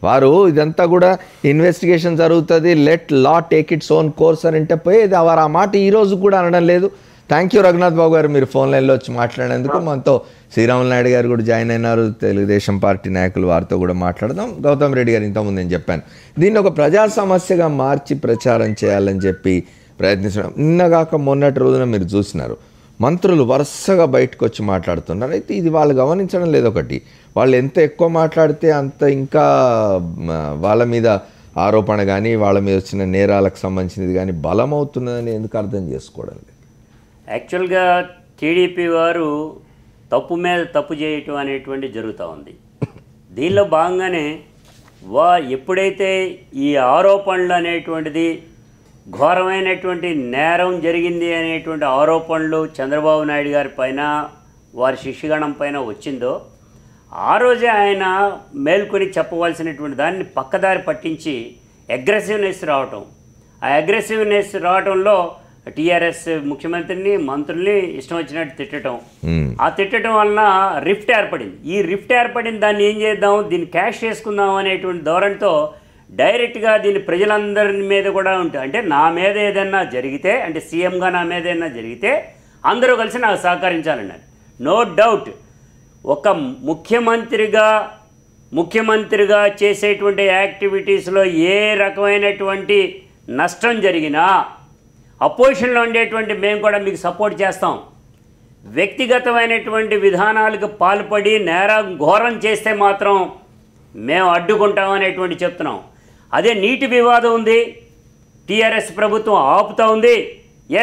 వారు ఇదంతా కూడా ఇన్వెస్టిగేషన్ జరుగుతుంది, లెట్ లా టేక్ ఇట్స్ ఓన్ కోర్స్ అని అంటే పోయేది. వారు ఆ మాట ఈరోజు కూడా అనడం లేదు. థ్యాంక్ యూ రఘునాథ్ బాబు గారు, మీరు ఫోన్ లైన్లో వచ్చి మాట్లాడేందుకు. మనతో శ్రీరాములు నాయుడు గారు కూడా జాయిన్ అయినారు, తెలుగుదేశం పార్టీ నాయకులు, వారితో కూడా మాట్లాడదాం. గౌతమ్ రెడ్డి గారు ఇంతకుముందు నేను చెప్పాను, దీన్ని ఒక ప్రజా సమస్యగా మార్చి ప్రచారం చేయాలని చెప్పి ప్రయత్నించడం. నిన్నగాక మొన్నటి రోజున మీరు చూసినారు, మంత్రులు వరుసగా బయటకు వచ్చి మాట్లాడుతున్నారు. అయితే ఇది వాళ్ళు గమనించడం లేదు. ఒకటి, వాళ్ళు ఎంత ఎక్కువ మాట్లాడితే అంత ఇంకా వాళ్ళ మీద ఆరోపణ కానీ వాళ్ళ మీద వచ్చిన నేరాలకు సంబంధించినది కానీ బలమవుతున్నదని ఎందుకు అర్థం చేసుకోవడం లేదు? యాక్చువల్గా టీడీపీ వారు తప్పు మీద తప్పు చేయటం అనేటువంటి జరుగుతూ ఉంది. దీనిలో భాగంగానే ఎప్పుడైతే ఈ ఆరోపణలు అనేటువంటిది ఘోరమైనటువంటి నేరం జరిగింది అనేటువంటి ఆరోపణలు చంద్రబాబు నాయుడు గారి పైన, వారి శిష్యగణం పైన వచ్చిందో, ఆ రోజే ఆయన మేల్కొని చెప్పవలసినటువంటి దాన్ని పక్కదారి పట్టించి అగ్రెసివ్నెస్ రావటం, ఆ అగ్రెసివ్నెస్ రావటంలో టీఆర్ఎస్ ముఖ్యమంత్రిని, మంత్రుల్ని ఇష్టం వచ్చినట్టు తిట్టడం, ఆ తిట్టడం వలన రిఫ్ట్ ఏర్పడింది. ఈ రిఫ్ట్ ఏర్పడిన దాన్ని ఏం చేద్దాం, దీన్ని క్యాష్ చేసుకుందాం అనేటువంటి ధోరణితో డైరెక్ట్గా దీన్ని ప్రజలందరి మీద కూడా ఉంటుంది. అంటే నా మీద ఏదైనా జరిగితే, అంటే సీఎంగా నా మీద ఏదైనా జరిగితే అందరూ కలిసి నాకు సహకరించాలన్నారు. నో డౌట్, ఒక ముఖ్యమంత్రిగా చేసేటువంటి యాక్టివిటీస్లో ఏ రకమైనటువంటి నష్టం జరిగినా అపోజిషన్లో ఉండేటువంటి మేము కూడా మీకు సపోర్ట్ చేస్తాం. వ్యక్తిగతమైనటువంటి విధానాలకు పాల్పడి ఘోరం చేస్తే మాత్రం మేము అడ్డుకుంటాం అనేటువంటి చెప్తున్నాం. అదే నీటి వివాదం ఉంది, టీఆర్ఎస్ ప్రభుత్వం ఆపుతూ ఉంది,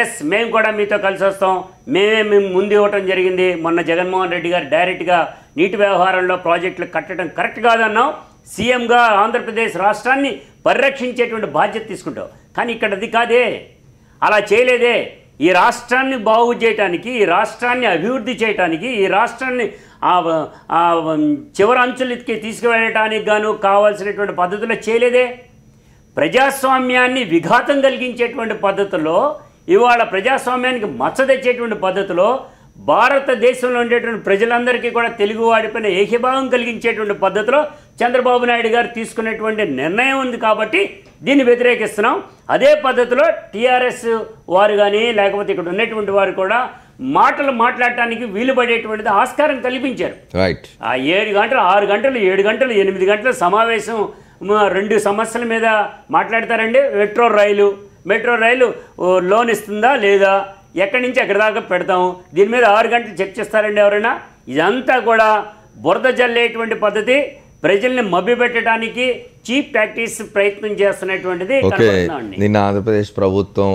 ఎస్ మేము కూడా మీతో కలిసి వస్తాం, మేము ముందు ఇవ్వటం జరిగింది. మొన్న జగన్మోహన్ రెడ్డి గారు డైరెక్ట్గా నీటి వ్యవహారంలో ప్రాజెక్టులు కట్టడం కరెక్ట్ కాదన్నాం, సీఎంగా ఆంధ్రప్రదేశ్ రాష్ట్రాన్ని పరిరక్షించేటువంటి బాధ్యత తీసుకుంటాం. కానీ ఇక్కడ అది కాదే, అలా చేయలేదే. ఈ రాష్ట్రాన్ని బాగు చేయటానికి, ఈ రాష్ట్రాన్ని అభివృద్ధి చేయటానికి, ఈ రాష్ట్రాన్ని చివరి అంచులకి తీసుకువెళ్ళటానికి గాను కావాల్సినటువంటి పద్ధతుల్లో చేయలేదే. ప్రజాస్వామ్యాన్ని విఘాతం కలిగించేటువంటి పద్ధతుల్లో, ఇవాళ ప్రజాస్వామ్యానికి మచ్చ తెచ్చేటువంటి పద్ధతిలో, భారతదేశంలో ఉండేటువంటి ప్రజలందరికీ కూడా తెలుగువాడిపైన ఏకీభావం కలిగించేటువంటి పద్ధతిలో చంద్రబాబు నాయుడు గారు తీసుకునేటువంటి నిర్ణయం ఉంది కాబట్టి దీన్ని వ్యతిరేకిస్తున్నాం. అదే పద్ధతిలో టీఆర్ఎస్ వారు కానీ లేకపోతే ఇక్కడ ఉన్నటువంటి వారు కూడా మాటలు మాట్లాడటానికి వీలుపడేటువంటిది ఆస్కారం కల్పించారు. రైట్, ఆ 7 గంటలు 6 గంటలు 7 గంటలు 8 గంటల సమావేశం 2 సమస్యల మీద మాట్లాడతారండి. మెట్రో రైలు లోన్ ఇస్తుందా లేదా, ఎక్కడి నుంచి ఎక్కడి దాకా పెడతాము, దీని మీద 6 గంటలు చెక్ చేస్తారండి ఎవరైనా? ఇదంతా కూడా బురద జల్లేటువంటి పద్ధతి, ప్రజల్ని మభ్యపెట్టడానికి చీప్ ప్రాక్టీస్ ప్రయత్నం చేస్తున్నటువంటిది. నిన్న ఆంధ్రప్రదేశ్ ప్రభుత్వం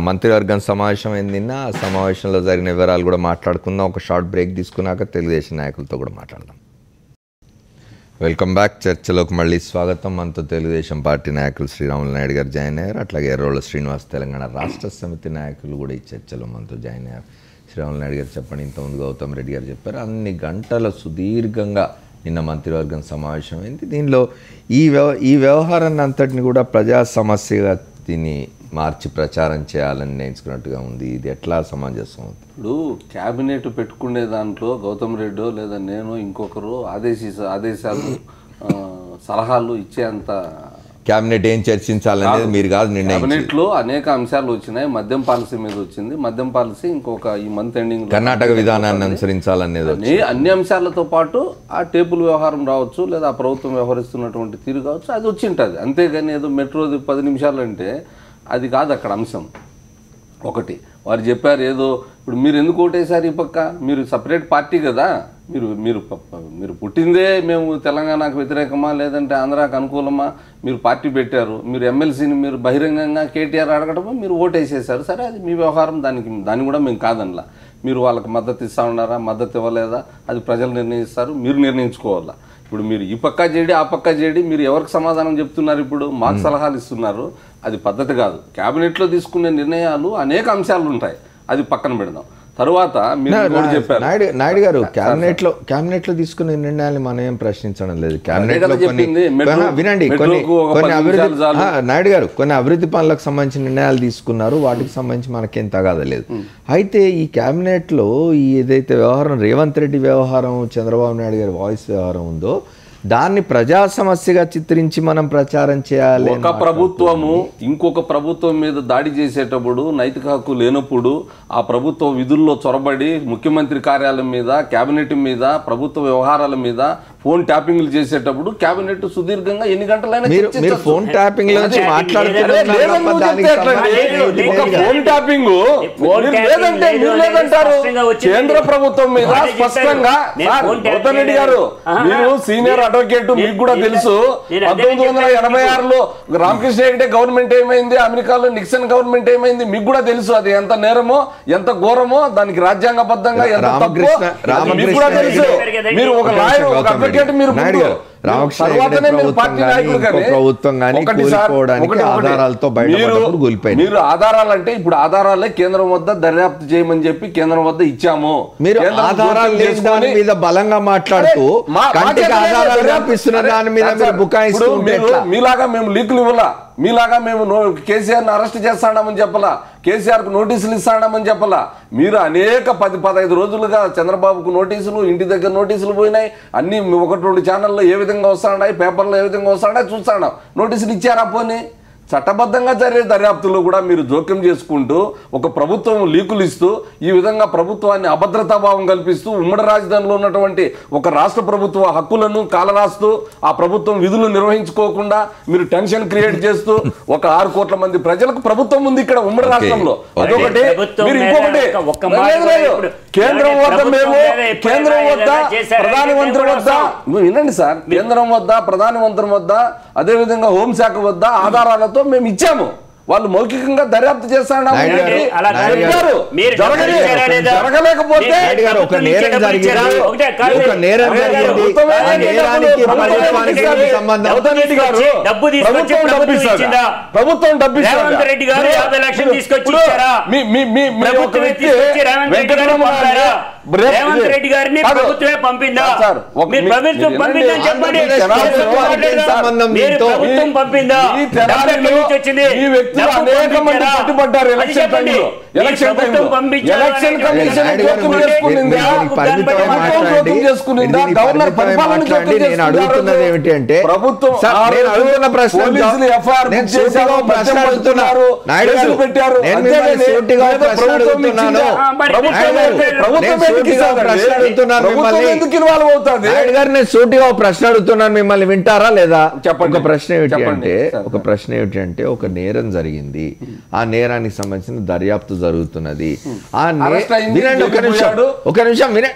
మంత్రివర్గం సమావేశం అయింది. నిన్న ఆ సమావేశంలో జరిగిన వివరాలు కూడా మాట్లాడుకుందాం. ఒక షార్ట్ బ్రేక్ తీసుకున్నాక తెలుగుదేశం నాయకులతో కూడా మాట్లాడదాం. Welcome back. చర్చలోకి మళ్ళీ స్వాగతం. మనతో తెలుగుదేశం పార్టీ నాయకులు శ్రీరాములు నాయుడు గారు జాయిన్ అయ్యారు. అట్లాగే ఎర్రోళ్ళ శ్రీనివాస్ తెలంగాణ రాష్ట్ర సమితి నాయకులు కూడా ఈ చర్చలో మనతో జాయిన్ అయ్యారు. శ్రీరాములు నాయుడు గారు చెప్పండి, ఇంతకుముందు గౌతమ్ రెడ్డి గారు చెప్పారు, అన్ని గంటల సుదీర్ఘంగా నిన్న మంత్రివర్గం సమావేశం అయింది. దీనిలో ఈ వ్యవహారాన్ని అంతటిని కూడా ప్రజా సమస్యగా దీన్ని మార్చి ప్రచారం చేయాలని నేర్చుకున్నట్టుగా ఉంది. ఇది ఎట్లా సమంజసం అవుతుంది? ఇప్పుడు క్యాబినెట్ పెట్టుకునే దాంట్లో గౌతమ్ రెడ్డి లేదా నేను ఇంకొకరు ఆదేశాలు సలహాలు ఇచ్చేంత క్యాబినెట్ ఏం చర్చించాలనేది మీరు కాదు నిర్ణయం. క్యాబినెట్లో అనేక అంశాలు వచ్చినాయి. మద్యం పాలసీ మీద వచ్చింది. మద్యం పాలసీ ఇంకొక ఈ మంత్ ఎండింగ్ కర్ణాటక విధానాన్ని అనుసరించాలనేది అన్ని అంశాలతో పాటు ఆ టేబుల్ వ్యవహారం రావచ్చు, లేదా ఆ ప్రభుత్వం వ్యవహరిస్తున్నటువంటి తీరు కావచ్చు, అది వచ్చి ఉంటుంది. అంతేగాని ఏదో మెట్రోది 10 నిమిషాలు అంటే అది కాదు అక్కడ అంశం. ఒకటి వారు చెప్పారు ఏదో, ఇప్పుడు మీరు ఎందుకు ఓటేశారు ఈ పక్క, మీరు సపరేట్ పార్టీ కదా, మీరు పుట్టిందే మేము తెలంగాణకు వ్యతిరేకమా లేదంటే ఆంధ్రాకు అనుకూలమా, మీరు పార్టీ పెట్టారు, మీరు ఎమ్మెల్సీని మీరు బహిరంగంగా కేటీఆర్ అడగడమా, మీరు ఓటేసేసారు. సరే, అది మీ వ్యవహారం, దాన్ని కూడా మేము కాదనలా. మీరు వాళ్ళకి మద్దతు ఇస్తా ఉన్నారా, మద్దతు ఇవ్వలేదా, అది ప్రజలు నిర్ణయిస్తారు, మీరు నిర్ణయించుకోవాలా. ఇప్పుడు మీరు ఈ పక్క చేయడి ఆ పక్క చేయడి, మీరు ఎవరికి సమాధానం చెప్తున్నారు? ఇప్పుడు మాకు సలహాలు ఇస్తున్నారు, అది పద్ధతి కాదు. క్యాబినెట్లో తీసుకునే నిర్ణయాలు అనేక అంశాలు ఉంటాయి, అది పక్కన పెడదాం. తర్వాత చెప్పారు నాయుడు గారు, క్యాబినెట్ లో తీసుకునే నిర్ణయాలు మనం ఏం ప్రశ్నించడం లేదు. క్యాబినెట్ లో వినండి, కొన్ని అభివృద్ధి నాయుడు గారు కొన్ని అభివృద్ధి పనులకు సంబంధించిన నిర్ణయాలు తీసుకున్నారు, వాటికి సంబంధించి మనకేం తగాదలేదు. అయితే ఈ క్యాబినెట్ లో ఏదైతే వ్యవహారం రేవంత్ రెడ్డి వ్యవహారం, చంద్రబాబు నాయుడు గారి వాయిస్ వ్యవహారం ఉందో, దాన్ని ప్రజా సమస్యగా చిత్రించి మనం ప్రచారం చేయాలి. ఒక ప్రభుత్వము ఇంకొక ప్రభుత్వం మీద దాడి చేసేటప్పుడు నైతిక హక్కు లేనప్పుడు ఆ ప్రభుత్వ విధుల్లో చొరబడి ముఖ్యమంత్రి కార్యాలయం మీద, కేబినెట్ మీద, ప్రభుత్వ వ్యవహారాల మీద ఫోన్ ట్యాపింగ్లు చేసేటప్పుడు కేబినెట్ సుదీర్ఘంగా ఎన్ని గంటలైనా మీరు ఫోన్ ట్యాపింగ్ గురించి మాట్లాడుతున్నారు. కేంద్ర ప్రభుత్వం మీద స్పష్టంగా గౌతమ్ రెడ్డి గారు, మీరు సీనియర్ అడ్వకేట్, మీకు కూడా తెలుసు 1986లో రామకృష్ణ హెగ్డే గవర్నమెంట్ ఏమైంది, అమెరికాలో నిక్సన్ గవర్నమెంట్ ఏమైంది, మీకు కూడా తెలుసు. అది ఎంత నేరమో, ఎంత ఘోరమో, దానికి రాజ్యాంగబద్ధంగా ఎంత తప్పో మీకు కూడా తెలుసు. మీరు ఒక లాయర్, ఒక అడ్వకేట్, మీరు మీరు ఆధారాలంటే ఇప్పుడు ఆధారాలే కేంద్రం వద్ద దర్యాప్తు చేయమని చెప్పి కేంద్రం వద్ద ఇచ్చాము. మీరు ఆధారాలు లేని దాని మీద బలంగా మాట్లాడుతూ ఆధారాలు కల్పిస్తున్న దాని మీద మీలాగా మేము లీకులు ఇవ్వాలా, మీలాగా మేము కేసీఆర్ని అరెస్ట్ చేస్తామని చెప్పలా, కేసీఆర్కు నోటీసులు ఇస్తామని చెప్పలా. మీరు అనేక 10-15 రోజులుగా చంద్రబాబుకు నోటీసులు, ఇంటి దగ్గర నోటీసులు పోయినాయి, అన్ని 1-2 ఛానల్లో ఏ విధంగా వస్తున్నాయి, పేపర్లో ఏ విధంగా వస్తున్నాయి చూస్తాను. నోటీసులు ఇచ్చారా? పోనీ చట్టబద్ధంగా జరిగే దర్యాప్తులో కూడా మీరు జోక్యం చేసుకుంటూ ఒక ప్రభుత్వం లీకులు ఇస్తూ ఈ విధంగా ప్రభుత్వాన్ని అభద్రతాభావం కల్పిస్తూ ఉమ్మడి రాజధానిలో ఉన్నటువంటి ఒక రాష్ట్ర ప్రభుత్వ హక్కులను కాలరాస్తూ ఆ ప్రభుత్వం విధులు నిర్వహించుకోకుండా మీరు టెన్షన్ క్రియేట్ చేస్తూ ఒక 6 కోట్ల మంది ప్రజలకు ప్రభుత్వం ఉంది ఇక్కడ ఉమ్మడి రాష్ట్రంలో. అదొకటి. మీరు ఇంకొకటి, కేంద్రం వద్ద మేము ప్రధానమంత్రి వద్ద వినండి సార్, కేంద్రం వద్ద ప్రధానమంత్రి వద్ద అదేవిధంగా హోంశాఖ వద్ద ఆధారాలతో మేము ఇచ్చాము. వాళ్ళు మౌఖికంగా దర్యాప్తు చేస్తారని చెప్పారు. జరగలేకపోతే ప్రభుత్వం రేవంత్ రెడ్డి గారిని ప్రభుత్వమే పంపిందా? ప్రభుత్వం పంపిందని చెప్పండి. ప్రభుత్వం పంపిందా? ఈ వ్యక్తులు అనేక మంది పట్టుబడ్డారు ఎలక్షన్ టైంలో. ఎలక్షన్ కమిషన్ చేసుకునిందా? గవర్నర్ పరిపాలన నేను అడుగుతున్నది ఏమిటి అంటే ప్రభుత్వం పెట్టారు. సూటిగా ప్రశ్న అడుగుతున్నాను, మిమ్మల్ని వింటారా లేదా? ఒక ప్రశ్న ఏమిటి అంటే ఒక నేరం జరిగింది, ఆ నేరానికి సంబంధించిన దర్యాప్తు జరుగుతున్నది. ఒక నిమిషం మీరు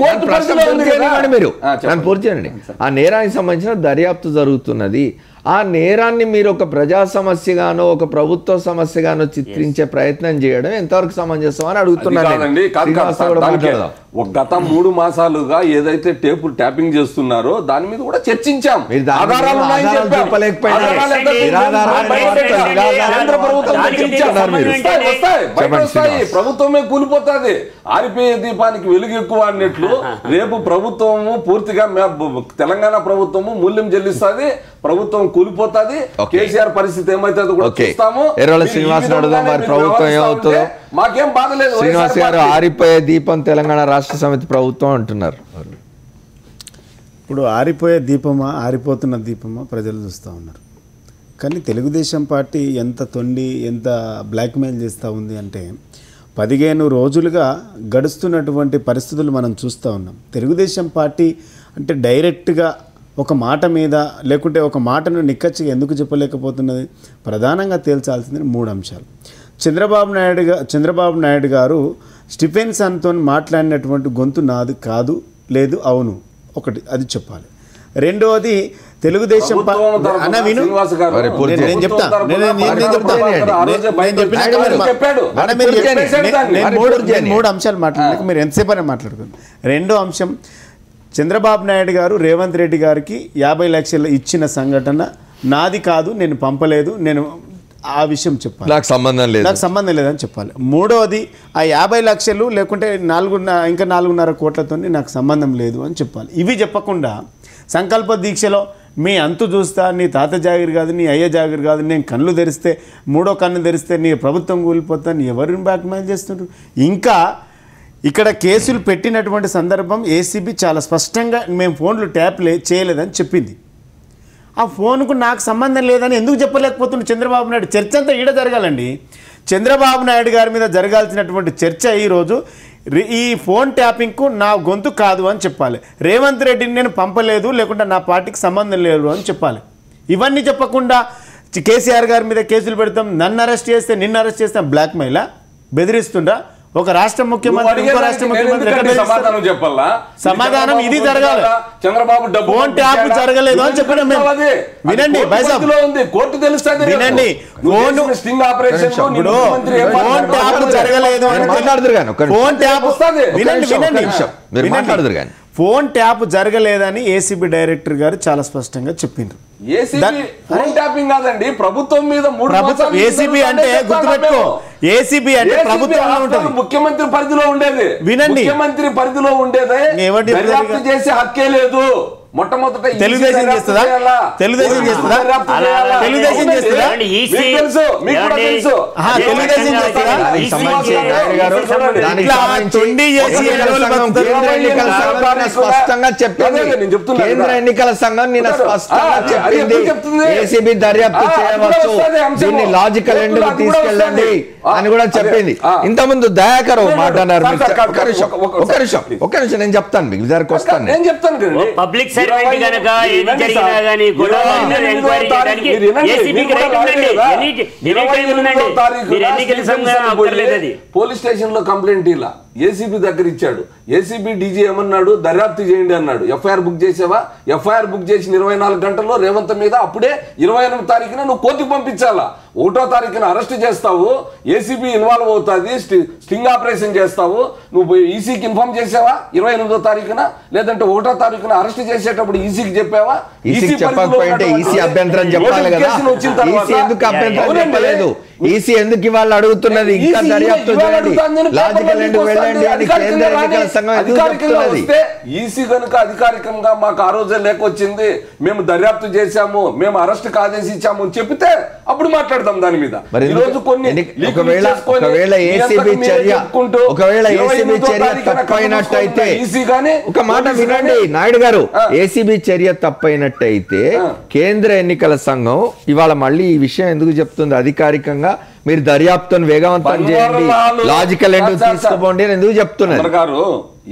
నన్ను పూర్తి చేయండి. ఆ నేరానికి సంబంధించిన దర్యాప్తు జరుగుతున్నది. ఆ నేరాన్ని మీరు ఒక ప్రజా సమస్యగానో ఒక ప్రభుత్వ సమస్యగానో చిత్రించే ప్రయత్నం చేయడం ఎంతవరకు సమంజసం అని అడుగుతున్నాను. గత 3 మాసాలుగా ఏదైతే ట్యాపింగ్ చేస్తున్నారో దాని మీద కూడా చర్చించాం. ప్రభుత్వమే కూలిపోతుంది, ఆరిపోయే దీపానికి వెలుగు ఎక్కువ అన్నట్లు రేపు ప్రభుత్వము పూర్తిగా తెలంగాణ ప్రభుత్వము మూల్యం చెల్లిస్తుంది, ప్రభుత్వం కూలిపోతుంది. కేసీఆర్ పరిస్థితి ఏమైతుందో కూడా చూస్తాము. శ్రీనివాస్ ప్రభుత్వం ఏమవుతుందో మాకేం బాధ లేదు. శ్రీనివాస్ గారు ఆరిపోయే దీపం తెలంగాణ రాష్ట్ర సమితి ప్రభుత్వం అంటున్నారు. ఇప్పుడు ఆరిపోయే దీపమా ఆరిపోతున్న దీపమా ప్రజలు చూస్తూ ఉన్నారు. కానీ తెలుగుదేశం పార్టీ ఎంత తొండి ఎంత బ్లాక్మెయిల్ చేస్తూ ఉంది అంటే 15 రోజులుగా గడుస్తున్నటువంటి పరిస్థితులు మనం చూస్తూ ఉన్నాం. తెలుగుదేశం పార్టీ అంటే డైరెక్ట్గా ఒక మాట మీద లేకుంటే ఒక మాటను నిక్కచ్చిగా ఎందుకు చెప్పలేకపోతున్నది? ప్రధానంగా తేల్చాల్సింది 3 అంశాలు. చంద్రబాబు నాయుడు గారు స్టీఫెన్సన్తో మాట్లాడినటువంటి గొంతు నాది కాదు, లేదు, అవును, ఒకటి అది చెప్పాలి. రెండవది తెలుగుదేశం మూడు అంశాలు మాట్లాడలేక మీరు ఎంతసేపు అని మాట్లాడుకున్నారు. రెండో అంశం, చంద్రబాబు నాయుడు గారు రేవంత్ రెడ్డి గారికి 50 లక్షలు ఇచ్చిన సంఘటన నాది కాదు, నేను పంపలేదు, నేను ఆ విషయం చెప్పాలి, నాకు సంబంధం లేదని చెప్పాలి. మూడవది ఆ 50 లక్షలు లేకుంటే 4.5 కోట్లతో నాకు సంబంధం లేదు అని చెప్పాలి. ఇవి చెప్పకుండా సంకల్ప దీక్షలో మీ అంతు చూస్తా, నీ తాత జాగిరి కాదు, నీ అయ్య జాగిరి కాదు, నేను కళ్ళు తెరిస్తే 3వ కన్ను తెరిస్తే నీ ప్రభుత్వం కూలిపోతాను, ఎవరిని బ్లాక్మెయిల్ చేస్తుంటారు. ఇంకా ఇక్కడ కేసులు పెట్టినటువంటి సందర్భం ఏసీబీ చాలా స్పష్టంగా మేము ఫోన్లు ట్యాప్ చేయలేదని చెప్పింది. ఆ ఫోన్కు నాకు సంబంధం లేదని ఎందుకు చెప్పలేకపోతుంది చంద్రబాబు నాయుడు? చర్చ అంతా ఈడ జరగాలండి. చంద్రబాబు నాయుడు గారి మీద జరగాల్సినటువంటి చర్చ ఈరోజు ఈ ఫోన్ ట్యాపింగ్కు నా గొంతు కాదు అని చెప్పాలి. రేవంత్ రెడ్డిని నేను పంపలేదు, లేకుంటే నా పార్టీకి సంబంధం లేదు అని చెప్పాలి. ఇవన్నీ చెప్పకుండా కేసీఆర్ గారి మీద కేసులు పెడతాం, నన్ను అరెస్ట్ చేస్తే నిన్ను అరెస్ట్ చేస్తాం, బ్లాక్ మెయిల్ బెదిరిస్తుండా? ఒక రాష్ట్ర ముఖ్యమంత్రి ఇంకో రాష్ట్ర ముఖ్యమంత్రి సమాధానం చెప్పాలా? సమాధానం ఇది జరగాలి. చంద్రబాబు డబ్బు ఫోన్ ట్యాప్ జరగలేదు అని చెప్పడం వినండి బైసాబ్, కోర్టు తెలుస్తుంది. వినండి ఫోన్ ట్యాప్ జరగలేదు అని ఫోన్ ట్యాప్ వినండి వినండి ఫోన్ ట్యాప్ జరగలేదని ఏసీబీ డైరెక్టర్ గారు చాలా స్పష్టంగా చెప్పిండ్రు. ప్రభుత్వం మీద ఏసీబీ అంటే గుర్తుపెట్టుకో, ఏసీబీ అంటే ప్రభుత్వంలో ఉంటుంది, ముఖ్యమంత్రి పరిధిలో ఉండేది. వినండి, ముఖ్యమంత్రి పరిధిలో ఉండేది, దర్యాప్తు చేసే హక్కే లేదు. మొట్టమొదట తెలుగుదేశం చేస్తుందా? తెలుగుదేశం చేస్తుందా? తెలుగుదేశం చేస్తుందా? తెలుగుదేశం చేస్తుందా? స్పష్టంగా చెప్పింది కేంద్ర ఎన్నికల సంఘం. నిన్న స్పష్టంగా చెప్పింది ఏసీబీ దర్యాప్తు చేయవచ్చు, దీన్ని లాజికల్ ఎండ్ కు తీసుకెళ్ళండి అని కూడా చెప్పింది. ఇంతకుముందు దయాకర్ మాట్లాడారు. ఒక నిమిషం నేను చెప్తాను, మీకు దగ్గరకు వస్తాను. నేను చెప్తాను పబ్లిక్ సర్వెంట్ గనక ఏది జరిగినా గానీ కూడా ఎంక్వైరీ చేయడానికి ఏసీబీకి రైట్ ఉందండి. ఎనీ టైం ఉందండి. మీరు ఎన్నికల సంఘం అక్కర్లేదు. అది పోలీస్ స్టేషన్ లో కంప్లైంట్ ఇలా ఏసీబీ దగ్గర ఇచ్చాడు. ఏసీబీ డీజీ ఏమన్నాడు? దర్యాప్తు చేయండి అన్నాడు. ఎఫ్ఐఆర్ బుక్ చేసావా? ఎఫ్ఐఆర్ బుక్ చేసిన 24 గంటల్లో రేవంత్ మీద అప్పుడే 28వ తారీఖున నువ్వు కోర్టుకు పంపించాలా. 1వ తారీఖున అరెస్ట్ చేస్తావు, ఏసీబీ ఇన్వాల్వ్ అవుతుంది, స్టింగ్ ఆపరేషన్ చేస్తావు. నువ్వు ఈసీకి ఇన్ఫార్మ్ చేసావా 28వ తారీఖున? లేదంటే 1వ తారీఖున అరెస్ట్ చేసేటప్పుడు ఈసీకి చెప్పావా? ఈసీ చెప్పకపోయింటే ఈసీ అభ్యంతరం చెప్పాలి కదా. ఈసీ ఎందుకు అభ్యంతరం చెప్పలేదు? ఈసీ ఎందుకు ఇవాళ అడుగుతున్నది? ఇంకా దర్యాప్తు చేయండి, లాజికల్ ఎండ్ వెళ్ళండి అని కేంద్ర ఎన్నికల సంఘం ఎందుకు చెప్తున్నది? ఈసీ కనుక అధికారికంగా మాకు ఆ రోజే లేఖ వచ్చింది, మేము దర్యాప్తు చేశాము, మేము అరెస్ట్ ఆదేశించాము అని చెప్తే అప్పుడు మాట్లాడదాం దాని మీద. ఈ రోజు కొన్ని ఒకవేళ ఏసీబీ చర్య తప్పైనట్టయితే, ఒక మాట వినండి నాయుడు గారు, ఏసీబీ చర్య తప్పైనట్టయితే కేంద్ర ఎన్నికల సంఘం ఇవాళ మళ్ళీ ఈ విషయం ఎందుకు చెప్తుంది? అధికారికంగా మీరు దర్యాప్తును వేగవంతం చేయండి, లాజికల్ ఎండ్ తీసుకోండి అని ఎందుకు చెప్తున్నారు? గారు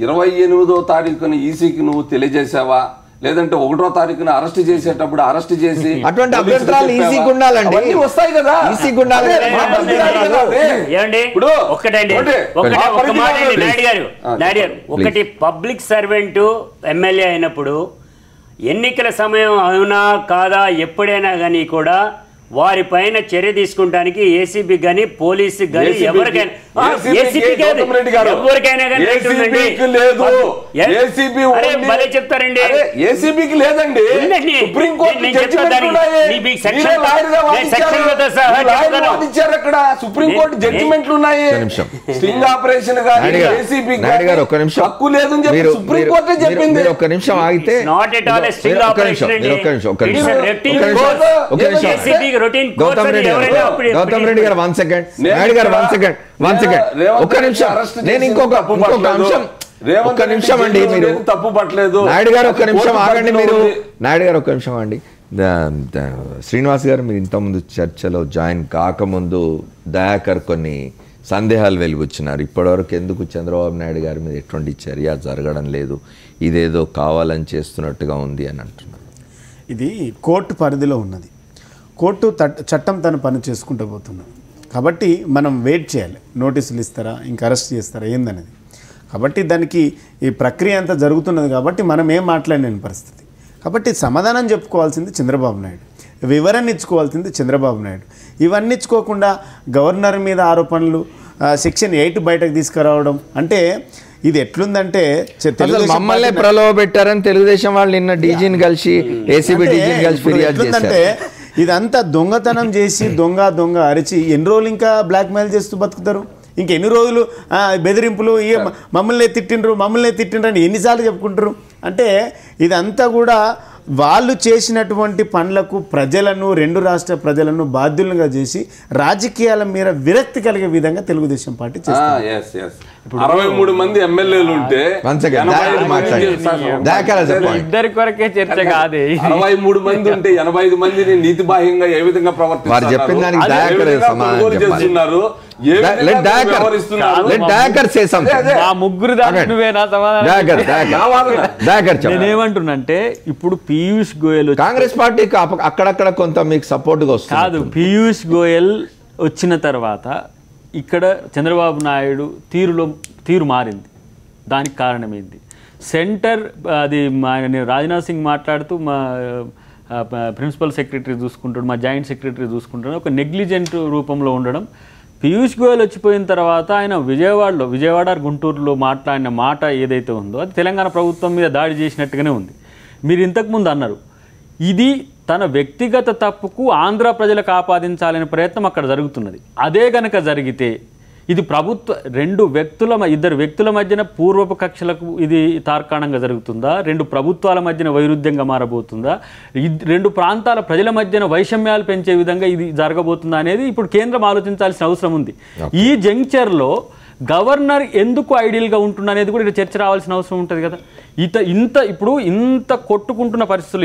28వ తారీఖున ఈసీకి నువ్వు తెలియజేసావా? లేదంటే 1వ తారీఖున అరెస్ట్ చేసేటప్పుడు అరెస్ట్ చేసి అటువంటి అభ్యంతరాలు ఈసీకి ఉండాలండి, వస్తాయి కదా. ఈసీకి ఉండాలి. ఒకటి పబ్లిక్ సర్వెంట్ ఎమ్మెల్యే అయినప్పుడు ఎన్నికల సమయం అవునా కాదా ఎప్పుడైనా కానీ కూడా వారి పైన చర్య తీసుకుంటానికి ఏసీబీ గానీ పోలీసు గానీ ఎవరికైనా చెప్తారండి. ఏసీబీకి లేదండి, సుప్రీంకోర్టు జడ్జిమెంట్లు ఉన్నాయి. స్టింగ్ ఆపరేషన్ హక్కు లేదని చెప్పి సుప్రీంకోర్టు చెప్పింది. ఒక్క నిమిషం ఆగితే గౌతమ్ రెడ్డి గారు 1 సెకండ్, నాయుడు గారు 1 సెకండ్ ఒక్క నిమిషం. నేను ఇంకొక అంశం, ఒక్క నిమిషం అండి, మీరు తప్పు పట్టలేదు. నాయుడు గారు ఒక్క నిమిషం ఆగండి. మీరు నాయుడు గారు ఒక్క నిమిషం అండి. శ్రీనివాస్ గారు, మీరు ఇంతకుముందు చర్చలో జాయిన్ కాకముందు దయాకర్ కొన్ని సందేహాలు వెలుగుచ్చినారు. ఇప్పటివరకు ఎందుకు చంద్రబాబు నాయుడు గారి మీద ఎటువంటి చర్య జరగడం లేదు, ఇదేదో కావాలని చేస్తున్నట్టుగా ఉంది అని అంటున్నారు. ఇది కోర్టు పరిధిలో ఉన్నది. కోర్టు చట్టం తన పని చేసుకుంటూ పోతున్నది. కాబట్టి మనం వెయిట్ చేయాలి, నోటీసులు ఇస్తారా, ఇంకా అరెస్ట్ చేస్తారా ఏందనేది. కాబట్టి దానికి ఈ ప్రక్రియ అంతా జరుగుతున్నది. కాబట్టి మనం ఏం మాట్లాడలేని పరిస్థితి. కాబట్టి సమాధానం చెప్పుకోవాల్సింది చంద్రబాబు నాయుడు, వివరణ ఇచ్చుకోవాల్సింది చంద్రబాబు నాయుడు. ఇవన్నీ ఇచ్చుకోకుండా గవర్నర్ మీద ఆరోపణలు, సెక్షన్ 8 బయటకు తీసుకురావడం అంటే ఇది ఎట్లుందంటే మమ్మల్ని ప్రలోభ పెట్టారని తెలుగుదేశం వాళ్ళు నిన్న డీజీని కలిసి ఏసీబీ డీజీని కలిసి ఫిర్యాదు చేశారు. ఇదంతా దొంగతనం చేసి దొంగ అరిచి ఎన్ని రోజులు ఇంకా బ్లాక్మెయిల్ చేస్తూ బతుకుతారు? ఇంకెన్ని రోజులు బెదిరింపులు, మమ్మల్ని తిట్టిండ్రు అని ఎన్నిసార్లు చెప్పుకుంటారు? అంటే ఇదంతా కూడా వాళ్ళు చేసినటువంటి పనులకు ప్రజలను, 2 రాష్ట్ర ప్రజలను బాధ్యులుగా చేసి రాజకీయాల మీద విరక్తి కలిగే విధంగా తెలుగుదేశం పార్టీ చేస్తుంది. 63 మంది ఎమ్మెల్యేలు ఉంటే ఇద్దరి కొరకే చర్చ కాదే. 63 మంది ఉంటే 85 మందిని నీతి బాహ్యంగా ఏ విధంగా ప్రవర్తిస్తున్నారు, ముగ్గురు నేనేమంటున్నంటే ఇప్పుడు పీయూష్ గోయల్ కాంగ్రెస్ పార్టీకి అక్కడక్కడ కొంత మీకు సపోర్ట్ కాదు. పీయూష్ గోయల్ వచ్చిన తర్వాత ఇక్కడ చంద్రబాబు నాయుడు తీరు మారింది. దానికి కారణం ఏంటి? సెంటర్ అది నేను రాజ్నాథ్ సింగ్ మాట్లాడుతూ మా ప్రిన్సిపల్ సెక్రటరీ చూసుకుంటాడు, మా జాయింట్ సెక్రటరీ చూసుకుంటాడు, ఒక నెగ్లిజెంట్ రూపంలో ఉండడం. పీయూష్ గోయల్ వచ్చిపోయిన తర్వాత ఆయన విజయవాడ గుంటూరులో మాట్లాడిన మాట ఏదైతే ఉందో అది తెలంగాణ ప్రభుత్వం మీద దాడి చేసినట్టుగానే ఉంది. మీరు ఇంతకుముందు అన్నారు ఇది తన వ్యక్తిగత తప్పుకు ఆంధ్ర ప్రజలకు ఆపాదించాలనే ప్రయత్నం అక్కడ జరుగుతున్నది. అదే గనక జరిగితే ఇది ఇద్దరు వ్యక్తుల మధ్యన పూర్వపు కక్షలకు ఇది తార్కాణంగా జరుగుతుందా? రెండు ప్రభుత్వాల మధ్యన వైరుధ్యంగా మారబోతుందా? రెండు ప్రాంతాల ప్రజల మధ్యన వైషమ్యాలు పెంచే విధంగా ఇది జరగబోతుందా అనేది ఇప్పుడు కేంద్రం ఆలోచించాల్సిన అవసరం ఉంది. ఈ జంక్చర్లో గవర్నర్ ఎందుకు ఐడియల్గా ఉంటుండ అనేది కూడా ఇక్కడ చర్చ రావాల్సిన అవసరం ఉంటుంది కదా. ఇప్పుడు ఇంత కొట్టుకుంటున్న పరిస్థితులు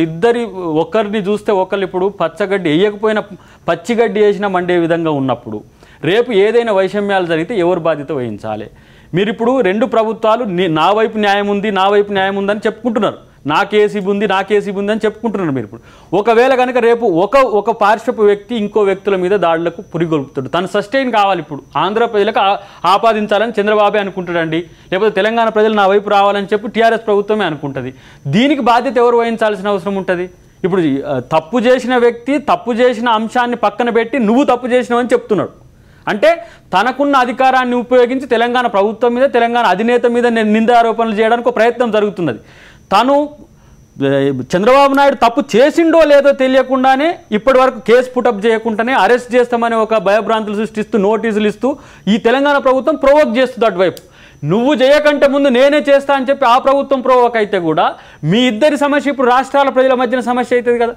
ఒకరిని చూస్తే ఒకళ్ళు ఇప్పుడు పచ్చగడ్డి వేయకపోయినా పచ్చిగడ్డి వేసినా మండే విధంగా ఉన్నప్పుడు రేపు ఏదైనా వైషమ్యాలు జరిగితే ఎవరు బాధ్యత వహించాలి? మీరు ఇప్పుడు రెండు ప్రభుత్వాలు నా వైపు న్యాయం ఉంది అని చెప్పుకుంటున్నారు, నా కేసీబీ ఉంది అని చెప్పుకుంటున్నారు. మీరు ఇప్పుడు ఒకవేళ కనుక రేపు ఒక పార్శ్వపు వ్యక్తి ఇంకో వ్యక్తుల మీద దాడులకు పురిగొల్పుతాడు, తను సస్టైన్ కావాలి. ఇప్పుడు ఆంధ్ర ప్రజలకు ఆపాదించాలని చంద్రబాబే అనుకుంటాడండి, లేకపోతే తెలంగాణ ప్రజలు నా వైపు రావాలని చెప్పి టీఆర్ఎస్ ప్రభుత్వమే అనుకుంటుంది. దీనికి బాధ్యత ఎవరు వహించాల్సిన అవసరం ఉంటుంది? ఇప్పుడు తప్పు చేసిన వ్యక్తి తప్పు చేసిన అంశాన్ని పక్కన పెట్టి నువ్వు తప్పు చేసినావని చెప్తున్నాడు. అంటే తనకున్న అధికారాన్ని ఉపయోగించి తెలంగాణ ప్రభుత్వం మీద తెలంగాణ అధినేత మీద నిందారోపణలు చేయడానికి ఒక ప్రయత్నం జరుగుతున్నది. తను చంద్రబాబు నాయుడు తప్పు చేసిండో లేదో తెలియకుండానే ఇప్పటి వరకు కేసు పుటప్ చేయకుండానే అరెస్ట్ చేస్తామని ఒక భయభ్రాంతులు సృష్టిస్తూ నోటీసులు ఇస్తూ ఈ తెలంగాణ ప్రభుత్వం ప్రొవోక్ చేస్తుంది. అటువైపు నువ్వు చేయకంటే ముందు నేనే చేస్తా అని చెప్పి ఆ ప్రభుత్వం ప్రొవోక్ అయితే కూడా మీ ఇద్దరి సమస్య ఇప్పుడు రాష్ట్రాల ప్రజల మధ్యన సమస్య అవుతుంది కదా.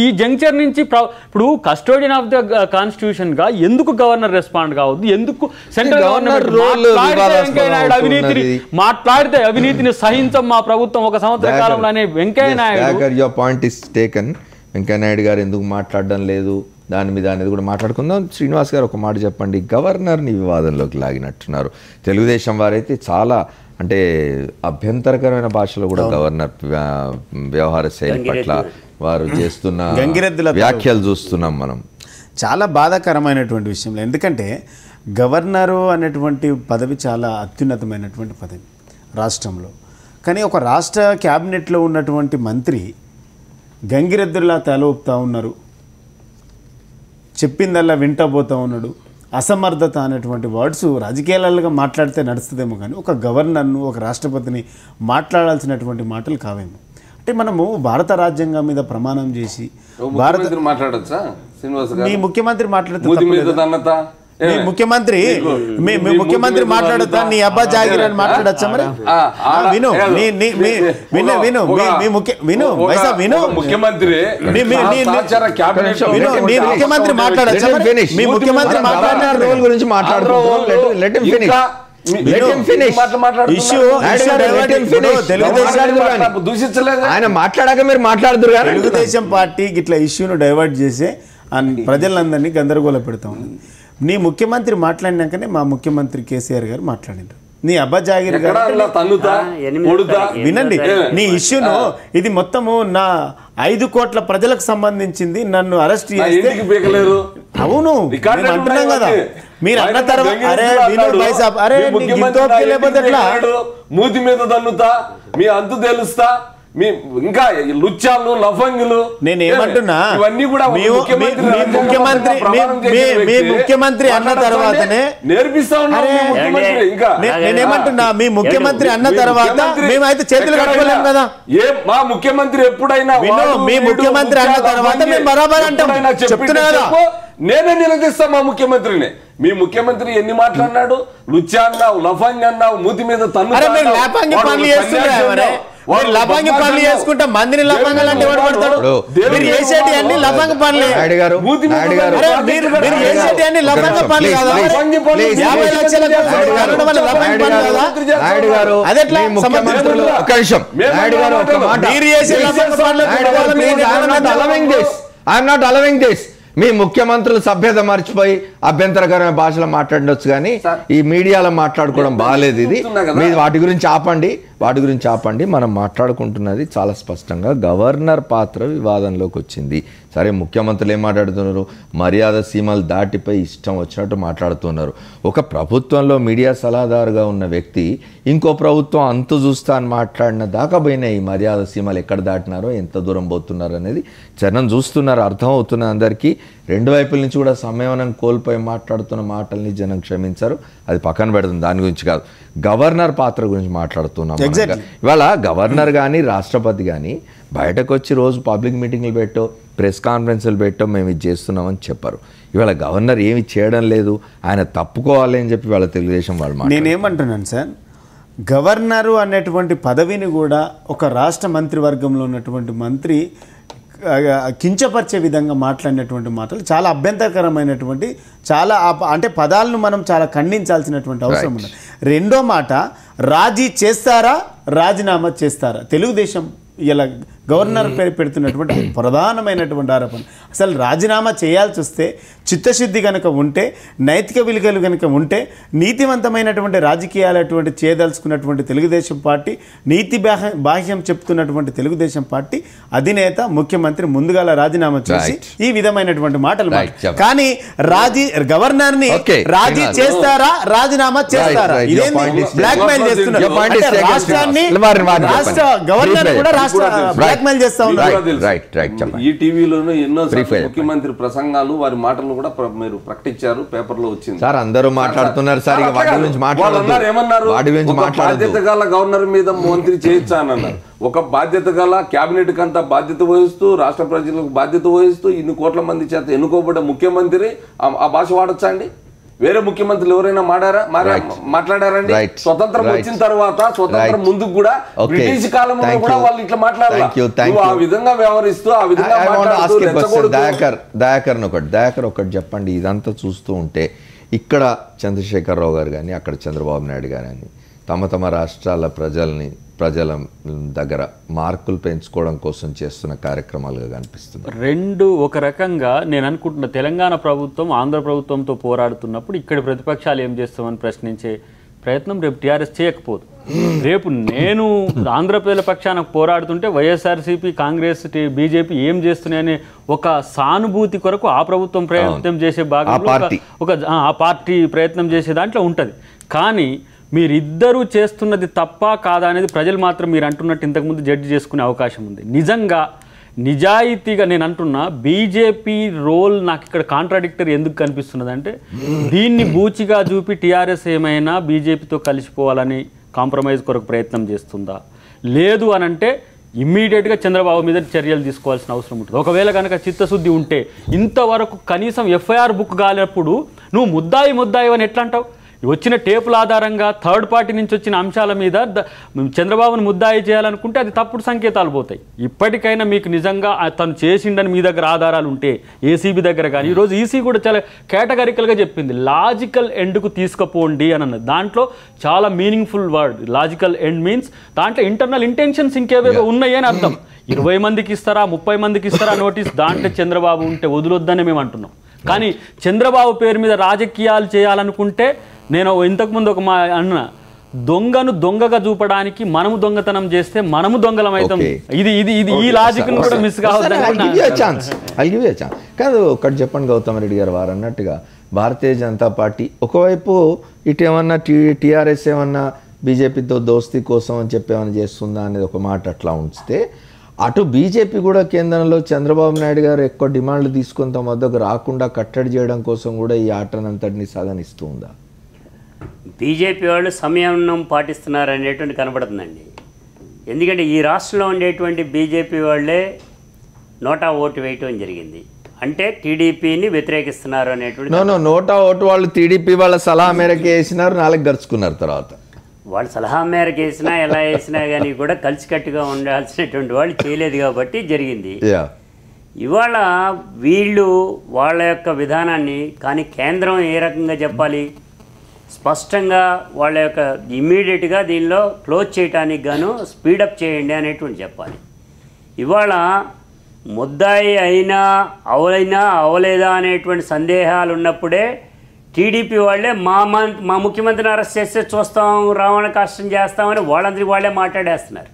ఈ జంక్చర్ నుంచి ఇప్పుడు కస్టోడియన్ ఆఫ్ ద కాన్స్టిట్యూషన్ గా ఎందుకు గవర్నర్ రెస్పాండ్ కావద్దు? ఎందుకు సెంట్రల్ గవర్నమెంట్ మాట్లాడితే అవినీతిని సహించం మా ప్రభుత్వం ఒక సంవత్సర కాలంలో అనే వెంకయ్య నాయుడు గారు ఎందుకు మాట్లాడడం లేదు దాని మీద అనేది కూడా మాట్లాడుకుందాం. శ్రీనివాస్ గారు ఒక మాట చెప్పండి, గవర్నర్ని వివాదంలోకి లాగినట్టున్నారు. తెలుగుదేశం వారైతే చాలా అంటే అభ్యంతరకరమైన భాషలో కూడా గవర్నర్ వ్యవహార శైలి పట్ల వారు చేస్తున్న వ్యాఖ్యలు చూస్తున్నాం మనం. చాలా బాధాకరమైనటువంటి విషయంలో, ఎందుకంటే గవర్నరు అనేటువంటి పదవి చాలా అత్యున్నతమైనటువంటి పదవి రాష్ట్రంలో. కానీ ఒక రాష్ట్ర క్యాబినెట్లో ఉన్నటువంటి మంత్రి గంగిరెద్దులా తలూపుతూ ఉన్నారు, చెప్పిందల్లా వింటబోతూ ఉన్నాడు. అసమర్థత అనేటువంటి వర్డ్స్ రాజకీయాలుగా మాట్లాడితే నడుస్తుందేమో, కానీ ఒక గవర్నర్ను ఒక రాష్ట్రపతిని మాట్లాడాల్సినటువంటి మాటలు కావేమో. అంటే మనము భారత రాజ్యాంగం మీద ప్రమాణం చేసి మాట్లాడచ్చా? మీ ముఖ్యమంత్రి మాట్లాడుతూ ముఖ్యమంత్రి మాట్లాడుతా నీ అబ్బా జాగిర్ అని మాట్లాడచ్చా? మరి విను విను విను వైసా విను ముఖ్యమంత్రి మాట్లాడచ్చా? మీ ముఖ్యమంత్రి మాట్లాడిన రోల్ గురించి ఆయన మాట్లాడాక మీరు మాట్లాడుతురు. తెలుగుదేశం పార్టీ ఇట్లా ఇష్యూను డైవర్ట్ చేసే ప్రజలందరినీ గందరగోళ పెడతా ఉంది. నీ ముఖ్యమంత్రి మాట్లాడినాకనే మా ముఖ్యమంత్రి కేసీఆర్ గారు మాట్లాడినారు. నీ అబ్బా జాగిర్ గారు వినండి, నీ ఇష్యూను ఇది మొత్తము నా 5 కోట్ల ప్రజలకు సంబంధించింది, నన్ను అరెస్ట్ చేస్తే అవును అంటున్నాం కదా. మీరు అన్న తర్వాత అరే వినోద్ భాయ్ సాబ్ అరే మూతి మీద దన్నుతా మీ అంతు తెలుస్తా మీ ఇంకా లుచ్చాలు లఫంగులు నేనేమంటున్నా ముఖ్యమంత్రి అన్న తర్వాతనే నేర్పిస్తా నేనేమంటున్నా మీ ముఖ్యమంత్రి అన్న తర్వాత మేమైతే చేతులు కట్టుకోలేం కదా. మా ముఖ్యమంత్రి ఎప్పుడైనా మీ ముఖ్యమంత్రి అన్న తర్వాత మేము బరాబర్ అంటాం చెప్తున్నా కదా. నేనే నిలదీస్తా మా ముఖ్యమంత్రిని. మీ ముఖ్యమంత్రి ఎన్ని మాట్లాడినాడు? లుచ్చా అన్నావు, లఫంగ్ అన్నావు, మూతి మీద తన్ను మీరు లబంగి పనులు చేసుకుంటే మందిని లబంగాలు అంటే ఎవడు పడతాడు? మీరు చేసేటి అన్ని లబంగ పనులే. నాయుడు గారు, నాయుడు గారు, మీరు చేసేటి అన్ని లబంగ పనులు కదా? 50 లక్షల నాయుడు గారు, అదెట్లా మీ ముఖ్యమంత్రులు ఒక నిమిషం, నాయుడు గారు ఒక మాట, మీరు చేసే లబంగ ఐఎమ్ నాట్ అలవింగ్ దిస్. మీ ముఖ్యమంత్రులు సభ్యత మర్చిపోయి అభ్యంతరకరమైన భాషలో మాట్లాడొచ్చు, కానీ ఈ మీడియాలో మాట్లాడుకోవడం బాగాలేదు. ఇది మీరు వాటి గురించి ఆపండి. మనం మాట్లాడుకుంటున్నది చాలా స్పష్టంగా గవర్నర్ పాత్ర వివాదంలోకి వచ్చింది. సరే, ముఖ్యమంత్రులు ఏం మాట్లాడుతున్నారు? మర్యాద సీమలు దాటిపోయి ఇష్టం వచ్చినట్టు మాట్లాడుతున్నారు. ఒక ప్రభుత్వంలో మీడియా సలహాదారుగా ఉన్న వ్యక్తి ఇంకో ప్రభుత్వం అంతు చూస్తా అని మాట్లాడిన దాకా పోయినాయి. ఈ మర్యాద సీమలు ఎక్కడ దాటినారో, ఎంత దూరం పోతున్నారు అనేది జనం చూస్తున్నారు, అర్థం అవుతున్నది అందరికీ. రెండు వైపుల నుంచి కూడా సంయమనం కోల్పోయి మాట్లాడుతున్న మాటల్ని జనం క్షమించారు. అది పక్కన పెడుతుంది, దాని గురించి కాదు. గవర్నర్ పాత్ర గురించి మాట్లాడుతున్నాం. ఇవాళ గవర్నర్ కానీ రాష్ట్రపతి కానీ బయటకు వచ్చి రోజు పబ్లిక్ మీటింగ్లు పెట్టో, ప్రెస్ కాన్ఫరెన్స్లు పెట్టో మేము ఇది చేస్తున్నామని చెప్పారు. ఇవాళ గవర్నర్ ఏమి చేయడం లేదు, ఆయన తప్పుకోవాలి అని చెప్పి వాళ్ళ తెలుగుదేశం వాళ్ళు. నేనేమంటున్నాను సార్, గవర్నరు అనేటువంటి పదవిని కూడా ఒక రాష్ట్ర మంత్రివర్గంలో ఉన్నటువంటి మంత్రి కించపరిచే విధంగా మాట్లాడినటువంటి మాటలు చాలా అభ్యంతరకరమైనటువంటి, చాలా అంటే పదాలను మనం చాలా ఖండించాల్సినటువంటి అవసరం ఉంది. రెండో మాట, రాజీ చేస్తారా రాజీనామా చేస్తారా? తెలుగుదేశం ఇలా గవర్నర్ పెడుతున్నటువంటి ప్రధానమైనటువంటి ఆరోపణ. అసలు రాజీనామా చేయాల్సి వస్తే చిత్తశుద్ధి కనుక ఉంటే, నైతిక విలువలు కనుక ఉంటే, నీతివంతమైనటువంటి రాజకీయాలటువంటి చేయదలుచుకున్నటువంటి తెలుగుదేశం పార్టీ, నీతి బాహ్యం చెప్తున్నటువంటి తెలుగుదేశం పార్టీ అధినేత ముఖ్యమంత్రి ముందుగాల రాజీనామా చేసి ఈ విధమైనటువంటి మాటలు కానీ గవర్నర్ని రాజీ చేస్తారా రాజీనామా చేస్తారా? ఇదేంటి బ్లాక్ మెయిల్ చేస్తున్నారు? రాష్ట్రాన్ని రాష్ట్ర గవర్నర్ కూడా రాష్ట్ర ఈ టీవీలోనూ ఎన్నో ముఖ్యమంత్రి ప్రసంగాలు, వారి మాటలు కూడా మీరు ప్రకటించారు, పేపర్లో వచ్చింది సార్. అందరూ మాట్లాడుతున్నారు సార్, ఏమన్నారు? బాధ్యత గల గవర్నర్ మీద మంత్రి చేయొచ్చా అని అన్నారు. ఒక బాధ్యత గల క్యాబినెట్ కంతా బాధ్యత వహిస్తూ, రాష్ట్ర ప్రజలకు బాధ్యత వహిస్తూ, ఇన్ని కోట్ల మంది చేత ఎన్నుకోబడ్డ ముఖ్యమంత్రి ఆ భాష వాడొచ్చా అండి? వేరే ముఖ్యమంత్రులు ఎవరైనా మాట్లాడారండి? స్వతంత్రం వచ్చిన తర్వాత, స్వతంత్రం ముందుకు కూడా బ్రిటిష్ కాలంలో కూడా వాళ్ళు ఇట్లా మాట్లాడారు. ఆ విధంగా వ్యవహరిస్తూ, ఆ విధంగా దయాకర్ ఒకటి చెప్పండి. ఇదంతా చూస్తూ ఉంటే ఇక్కడ చంద్రశేఖరరావు గారు కానీ, అక్కడ చంద్రబాబు నాయుడు గారు కానీ తమ రాష్ట్రాల ప్రజల దగ్గర మార్కులు పెంచుకోవడం కోసం చేస్తున్న కార్యక్రమాలుగా కనిపిస్తుంది. రెండు ఒక రకంగా నేను అనుకుంటున్న, తెలంగాణ ప్రభుత్వం ఆంధ్ర ప్రభుత్వంతో పోరాడుతున్నప్పుడు ఇక్కడ ప్రతిపక్షాలు ఏం చేస్తామని ప్రశ్నించే ప్రయత్నం రేపు టీఆర్ఎస్ చేయకపోదు. రేపు నేను ఆంధ్ర ప్రజల పక్షాన పోరాడుతుంటే వైఎస్ఆర్సీపీ, కాంగ్రెస్, బీజేపీ ఏం చేస్తున్నాయనే ఒక సానుభూతి కొరకు ఆ ప్రభుత్వం ప్రయత్నం చేసే భాగంలో ఆ పార్టీ ప్రయత్నం చేసే దాంట్లో ఉంటుంది. కానీ మీరిద్దరూ చేస్తున్నది తప్ప కాదా అనేది ప్రజలు మాత్రం మీరు అంటున్నట్టు ఇంతకుముందు జడ్జి చేసుకునే అవకాశం ఉంది. నిజంగా నిజాయితీగా నేను అంటున్నా, బీజేపీ రోల్ నాకు ఇక్కడ కాంట్రాడిక్టరీ ఎందుకు కనిపిస్తున్నది అంటే, దీన్ని బూచిగా చూపి టీఆర్ఎస్ ఏమైనా బీజేపీతో కలిసిపోవాలని కాంప్రమైజ్ కొరకు ప్రయత్నం చేస్తుందా? లేదు అనంటే ఇమ్మీడియట్గా చంద్రబాబు మీద చర్యలు తీసుకోవాల్సిన అవసరం ఉంటుంది. ఒకవేళ కనుక చిత్తశుద్ధి ఉంటే, ఇంతవరకు కనీసం ఎఫ్ఐఆర్ బుక్ కాలేనప్పుడు నువ్వు ముద్దాయి అని ఎట్లా అంటావు? వచ్చిన టేపుల ఆధారంగా థర్డ్ పార్టీ నుంచి వచ్చిన అంశాల మీద చంద్రబాబును ముద్దాయి చేయాలనుకుంటే అది తప్పుడు సంకేతాలు పోతాయి. ఇప్పటికైనా మీకు నిజంగా తను చేసిండని మీ దగ్గర ఆధారాలు ఉంటే, ఏసీబీ దగ్గర కానీ, ఈరోజు ఈసీ కూడా చాలా కేటగారికల్గా చెప్పింది, లాజికల్ ఎండ్కు తీసుకుపోండి అని అన్నది. దాంట్లో చాలా meaningful word logical end means దాంట్లో ఇంటర్నల్ ఇంటెన్షన్స్ ఇంకేవేవో ఉన్నాయి అని అర్థం. 20 మందికి ఇస్తారా, 30 మందికి ఇస్తారా నోటీస్, దాంట్లో చంద్రబాబు ఉంటే వదిలొద్దని మేము అంటున్నాం. కానీ చంద్రబాబు పేరు మీద రాజకీయాలు చేయాలనుకుంటే, నేను ఇంతకుముందు ఒక అన్న దొంగను దొంగగా చూపడానికి మనము దొంగతనం చేస్తే మనము దొంగలం అవుతాం. ఇది ఈ లాజిక్ కూడా మిస్ కావద్దు. కాదు, ఒకటి చెప్పండి గౌతమ్ రెడ్డి గారు, వారు అన్నట్టుగా భారతీయ జనతా పార్టీ ఒకవైపు ఇటేమన్నా టీఆర్ఎస్ ఏమన్నా బీజేపీతో దోస్తీ కోసం అని చెప్పి ఏమైనా చేస్తుందా అనేది ఒక మాట అట్లా ఉంచితే, అటు బీజేపీ కూడా కేంద్రంలో చంద్రబాబు నాయుడు గారు ఎక్కువ డిమాండ్లు తీసుకొని తమ వద్దకు రాకుండా కట్టడి చేయడం కోసం కూడా ఈ ఆటనంతటిని సాగనిస్తూ ఉందా? బీజేపీ వాళ్ళు సంయమనం పాటిస్తున్నారు అనేటువంటి కనబడుతుందండి. ఎందుకంటే ఈ రాష్ట్రంలో ఉండేటువంటి బీజేపీ వాళ్ళే నోటా ఓటు వేయటం జరిగింది. అంటే టీడీపీని వ్యతిరేకిస్తున్నారు అనేటువంటి నోటా ఓటు వాళ్ళు టీడీపీ వాళ్ళ సలహా మేరకు వేసినారు, 4 గడుచుకున్నారు. తర్వాత వాళ్ళు సలహా మేరకు వేసినా ఎలా వేసినా కానీ కూడా కలిసికట్టుగా ఉండాల్సినటువంటి వాళ్ళు చేయలేదు కాబట్టి జరిగింది. ఇవాళ వీళ్ళు వాళ్ళ యొక్క విధానాన్ని కానీ కేంద్రం ఏ రకంగా చెప్పాలి, స్పష్టంగా వాళ్ళ యొక్క ఇమ్మీడియట్గా దీనిలో క్లోజ్ చేయడానికి గాను స్పీడప్ చేయండి అనేటువంటి చెప్పాలి. ఇవాళ ముద్దాయి అయినా అవలేదా అనేటువంటి సందేహాలు ఉన్నప్పుడే టీడీపీ వాళ్ళే మా ముఖ్యమంత్రిని అరెస్ట్ చేస్తే చూస్తాం, రావణ కష్టం చేస్తామని వాళ్ళందరికీ వాళ్ళే మాట్లాడేస్తున్నారు.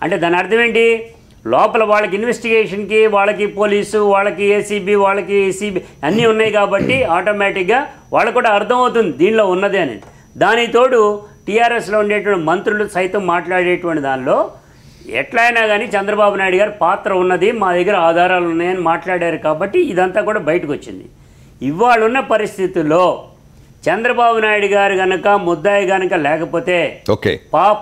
అంటే దాని అర్థం ఏంటి, లోపల వాళ్ళకి ఇన్వెస్టిగేషన్కి వాళ్ళకి పోలీసు, వాళ్ళకి ఏసీబీ, వాళ్ళకి ఏసీబీ అన్నీ ఉన్నాయి కాబట్టి ఆటోమేటిక్గా వాళ్ళకు కూడా అర్థమవుతుంది దీనిలో ఉన్నది అనేది. దానికి తోడు టీఆర్ఎస్లో ఉండేటువంటి మంత్రులు సైతం మాట్లాడేటువంటి దానిలో ఎట్లయినా కానీ చంద్రబాబు నాయుడు గారి పాత్ర ఉన్నది, మా దగ్గర ఆధారాలు ఉన్నాయని మాట్లాడారు కాబట్టి ఇదంతా కూడా బయటకు వచ్చింది. ఇవాళ ఉన్న పరిస్థితుల్లో చంద్రబాబు నాయుడు గారు కనుక ముద్దాయి కనుక లేకపోతే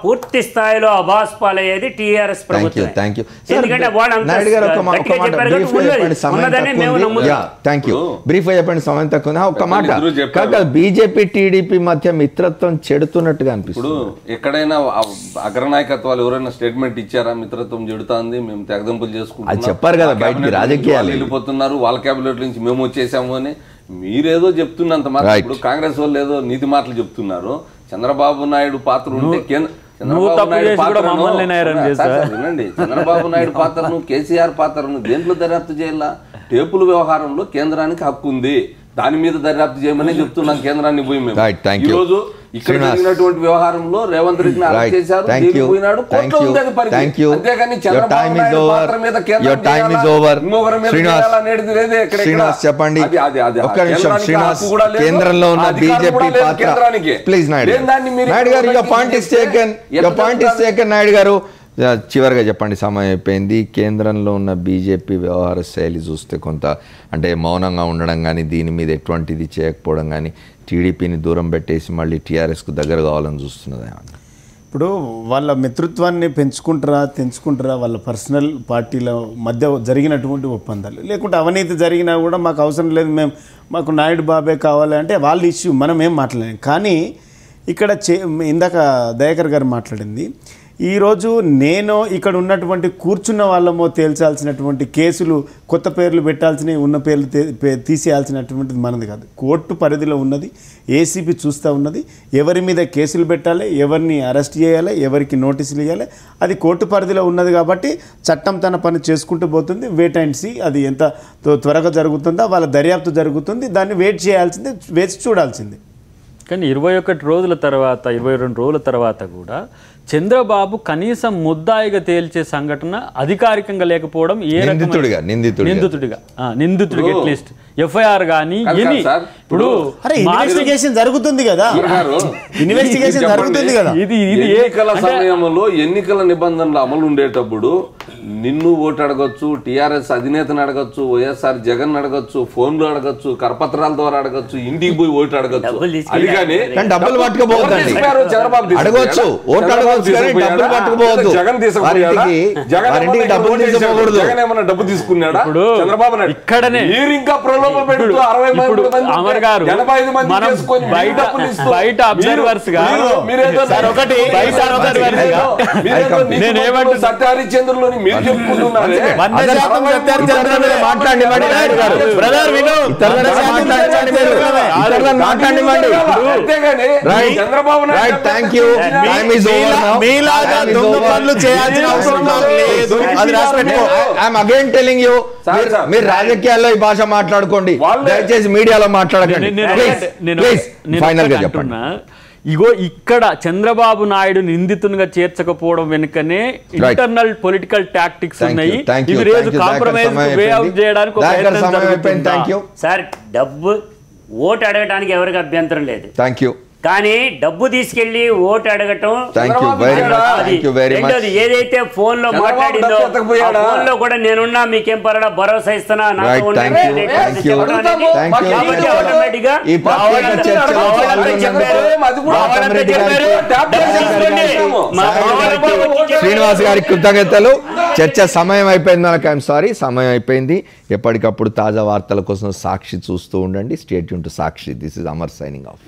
పూర్తి స్థాయిలో అబాస్ పాలయ్యేది టీఆర్ఎస్ ప్రభుత్వం. ఎందుకంటే సమయం తక్కువ. ఒక్క మాట, బీజేపీ టీడీపీ మధ్య మిత్రత్వం చెడుతున్నట్టుగా అనిపిస్తుంది. ఇప్పుడు ఎక్కడైనా అగ్రనాయకత్వాలు ఎవరైనా స్టేట్మెంట్ ఇచ్చారా మిత్రత్వం చెడుతుంది, మేము తెగదింపులు చేసుకుంటాం చెప్పారు కదా, బయటికి రాజకీయాలు వెళ్ళిపోతున్నారు, వాళ్ళ క్యాబినెట్ నుంచి మేము వచ్చేసాము అని మీరేదో చెప్తున్నంత మాత్రం ఇప్పుడు కాంగ్రెస్ వాళ్ళు ఏదో నీతి మాటలు చెప్తున్నారు. చంద్రబాబు నాయుడు పాత్ర ఉంటే చంద్రబాబు నాయుడు పాత్రను కేసీఆర్ పాత్రను దేంట్లో దర్యాప్తు చేయాలా? టేపుల వ్యవహారంలో కేంద్రానికి హక్కు ఉంది, దాని మీద దర్యాప్తు చేయమని చెప్తున్నాం కేంద్రాన్ని పోయి మేము. ఈ రోజు ఇక్కడ జరిగినటువంటి వ్యవహారంలో రేవంత్ రెడ్డిని అరెస్ట్ చేశారు, పోయినాడు, కోర్టులో ఉంది అది పరిస్థితి. అంతేగాని చంద్రబాబు నాయుడు పాత్ర మీద చెప్పండి. కేంద్రంలో ఉన్న బీజేపీ పాత్ర ప్లీజ్ నాయుడు గారు చివరిగా చెప్పండి, సమయం అయిపోయింది. కేంద్రంలో ఉన్న బీజేపీ వ్యవహార శైలి చూస్తే కొంత అంటే మౌనంగా ఉండడం కానీ, దీని మీద ఎటువంటిది చేయకపోవడం కానీ, టీడీపీని దూరం పెట్టేసి మళ్ళీ టీఆర్ఎస్కు దగ్గర కావాలని చూస్తున్నది. ఇప్పుడు వాళ్ళ మిత్రత్వాన్ని తెంచుకుంటారా వాళ్ళ పర్సనల్ పార్టీల మధ్య జరిగినటువంటి ఒప్పందాలు, లేకుంటే అవినీతి జరిగినా కూడా మాకు అవసరం లేదు, మాకు నాయుడు బాబే కావాలి అంటే వాళ్ళ ఇష్యూ, మనం ఏం మాట్లాడలేం. కానీ ఇక్కడ ఇందాక దయాకర్ గారు మాట్లాడింది, ఈరోజు నేను ఇక్కడ ఉన్నటువంటి కూర్చున్న వాళ్ళమో తేల్చాల్సినటువంటి కేసులు, కొత్త పేర్లు పెట్టాల్సినవి, ఉన్న పేర్లు తీసేయాల్సినటువంటిది మనది కాదు, కోర్టు పరిధిలో ఉన్నది. ఏసీబీ చూస్తూ ఉన్నది, ఎవరి మీద కేసులు పెట్టాలి, ఎవరిని అరెస్ట్ చేయాలి, ఎవరికి నోటీసులు ఇవ్వాలి, అది కోర్టు పరిధిలో ఉన్నది. కాబట్టి చట్టం తన పని చేసుకుంటూ పోతుంది. వెయిట్ అండ్ సీ, అది ఎంత త్వరగా జరుగుతుందో వాళ్ళ దర్యాప్తు జరుగుతుంది, దాన్ని వెయిట్ చేయాల్సిందే, వేచి చూడాల్సిందే. కానీ 21 రోజుల తర్వాత 22 రోజుల తర్వాత కూడా చంద్రబాబు కనీసం ముద్దాయిగా తేల్చే సంఘటన అధికారికంగా లేకపోవడం, ఏ నిందితుడిగా అట్లీస్ట్ ఎఫ్ఐఆర్ కానీ ఇప్పుడు ఇన్వెస్టిగేషన్ జరుగుతుంది కదా, ఎన్నికల సమయంలో ఎన్నికల నిబంధనలు అమలు ఉండేటప్పుడు నిన్ను ఓటు అడగొచ్చు, టిఆర్ఎస్ అధినేతను అడగొచ్చు, వైఎస్ఆర్ జగన్ అడగొచ్చు, ఫోన్లు అడగొచ్చు, కరపత్రాల ద్వారా అడగొచ్చు, ఇంటికి పోయి ఓటు అడగొచ్చు. అది కానీ డబ్బులు పట్టుకోబోద్దండి, అడగొచ్చు, ఓటు అడగొచ్చు, డబ్బులు పట్టుకోబోద్దు. జగన్ ఏమన్నా డబ్బు తీసుకున్నాడా? చంద్రబాబు నాయుడు ఇక్కడనే మీరు ఇంకా ప్రలోభ పెడుతూ 60 మంది 85 మంది చేసుకొని బయట అబ్జర్వర్స్ గా సత్యహరిచంద్రులని మీరు చెప్పుకుంటున్నారు. చంద్రబాబు నాయుడు మీరు రాజకీయాల్లో ఈ భాష మాట్లాడుకోండి, దయచేసి మీడియాలో మాట్లాడకండి. ఫైనల్ గా చెప్పండి. ఇగో ఇక్కడ చంద్రబాబు నాయుడు నిందితునిగా చేర్చకపోవడం వెనుకనే ఇంటర్నల్ పొలిటికల్ టాక్టిక్స్ ఉన్నాయి. సార్, డబ్బు ఓటు అడగడానికి ఎవరికి అభ్యంతరం లేదు, థ్యాంక్ యూ. కానీ డబ్బు తీసుకెళ్లి ఓటు అడగటం, ఏదైతే ఫోన్ లో మాట్లాడిందో ఫోన్ లో కూడా నేనున్నా, మీకేం పర్వాలేదు, భరోసా ఇస్తున్నా, శ్రీనివాస్ గారికి కృతజ్ఞతలు. చర్చ సమయం అయిపోయింది మనకు, ఐఎమ్ సారీ, సమయం అయిపోయింది. ఎప్పటికప్పుడు తాజా వార్తల కోసం సాక్షి చూస్తూ ఉండండి. Stay tune to Sakshi. This is Amar signing off.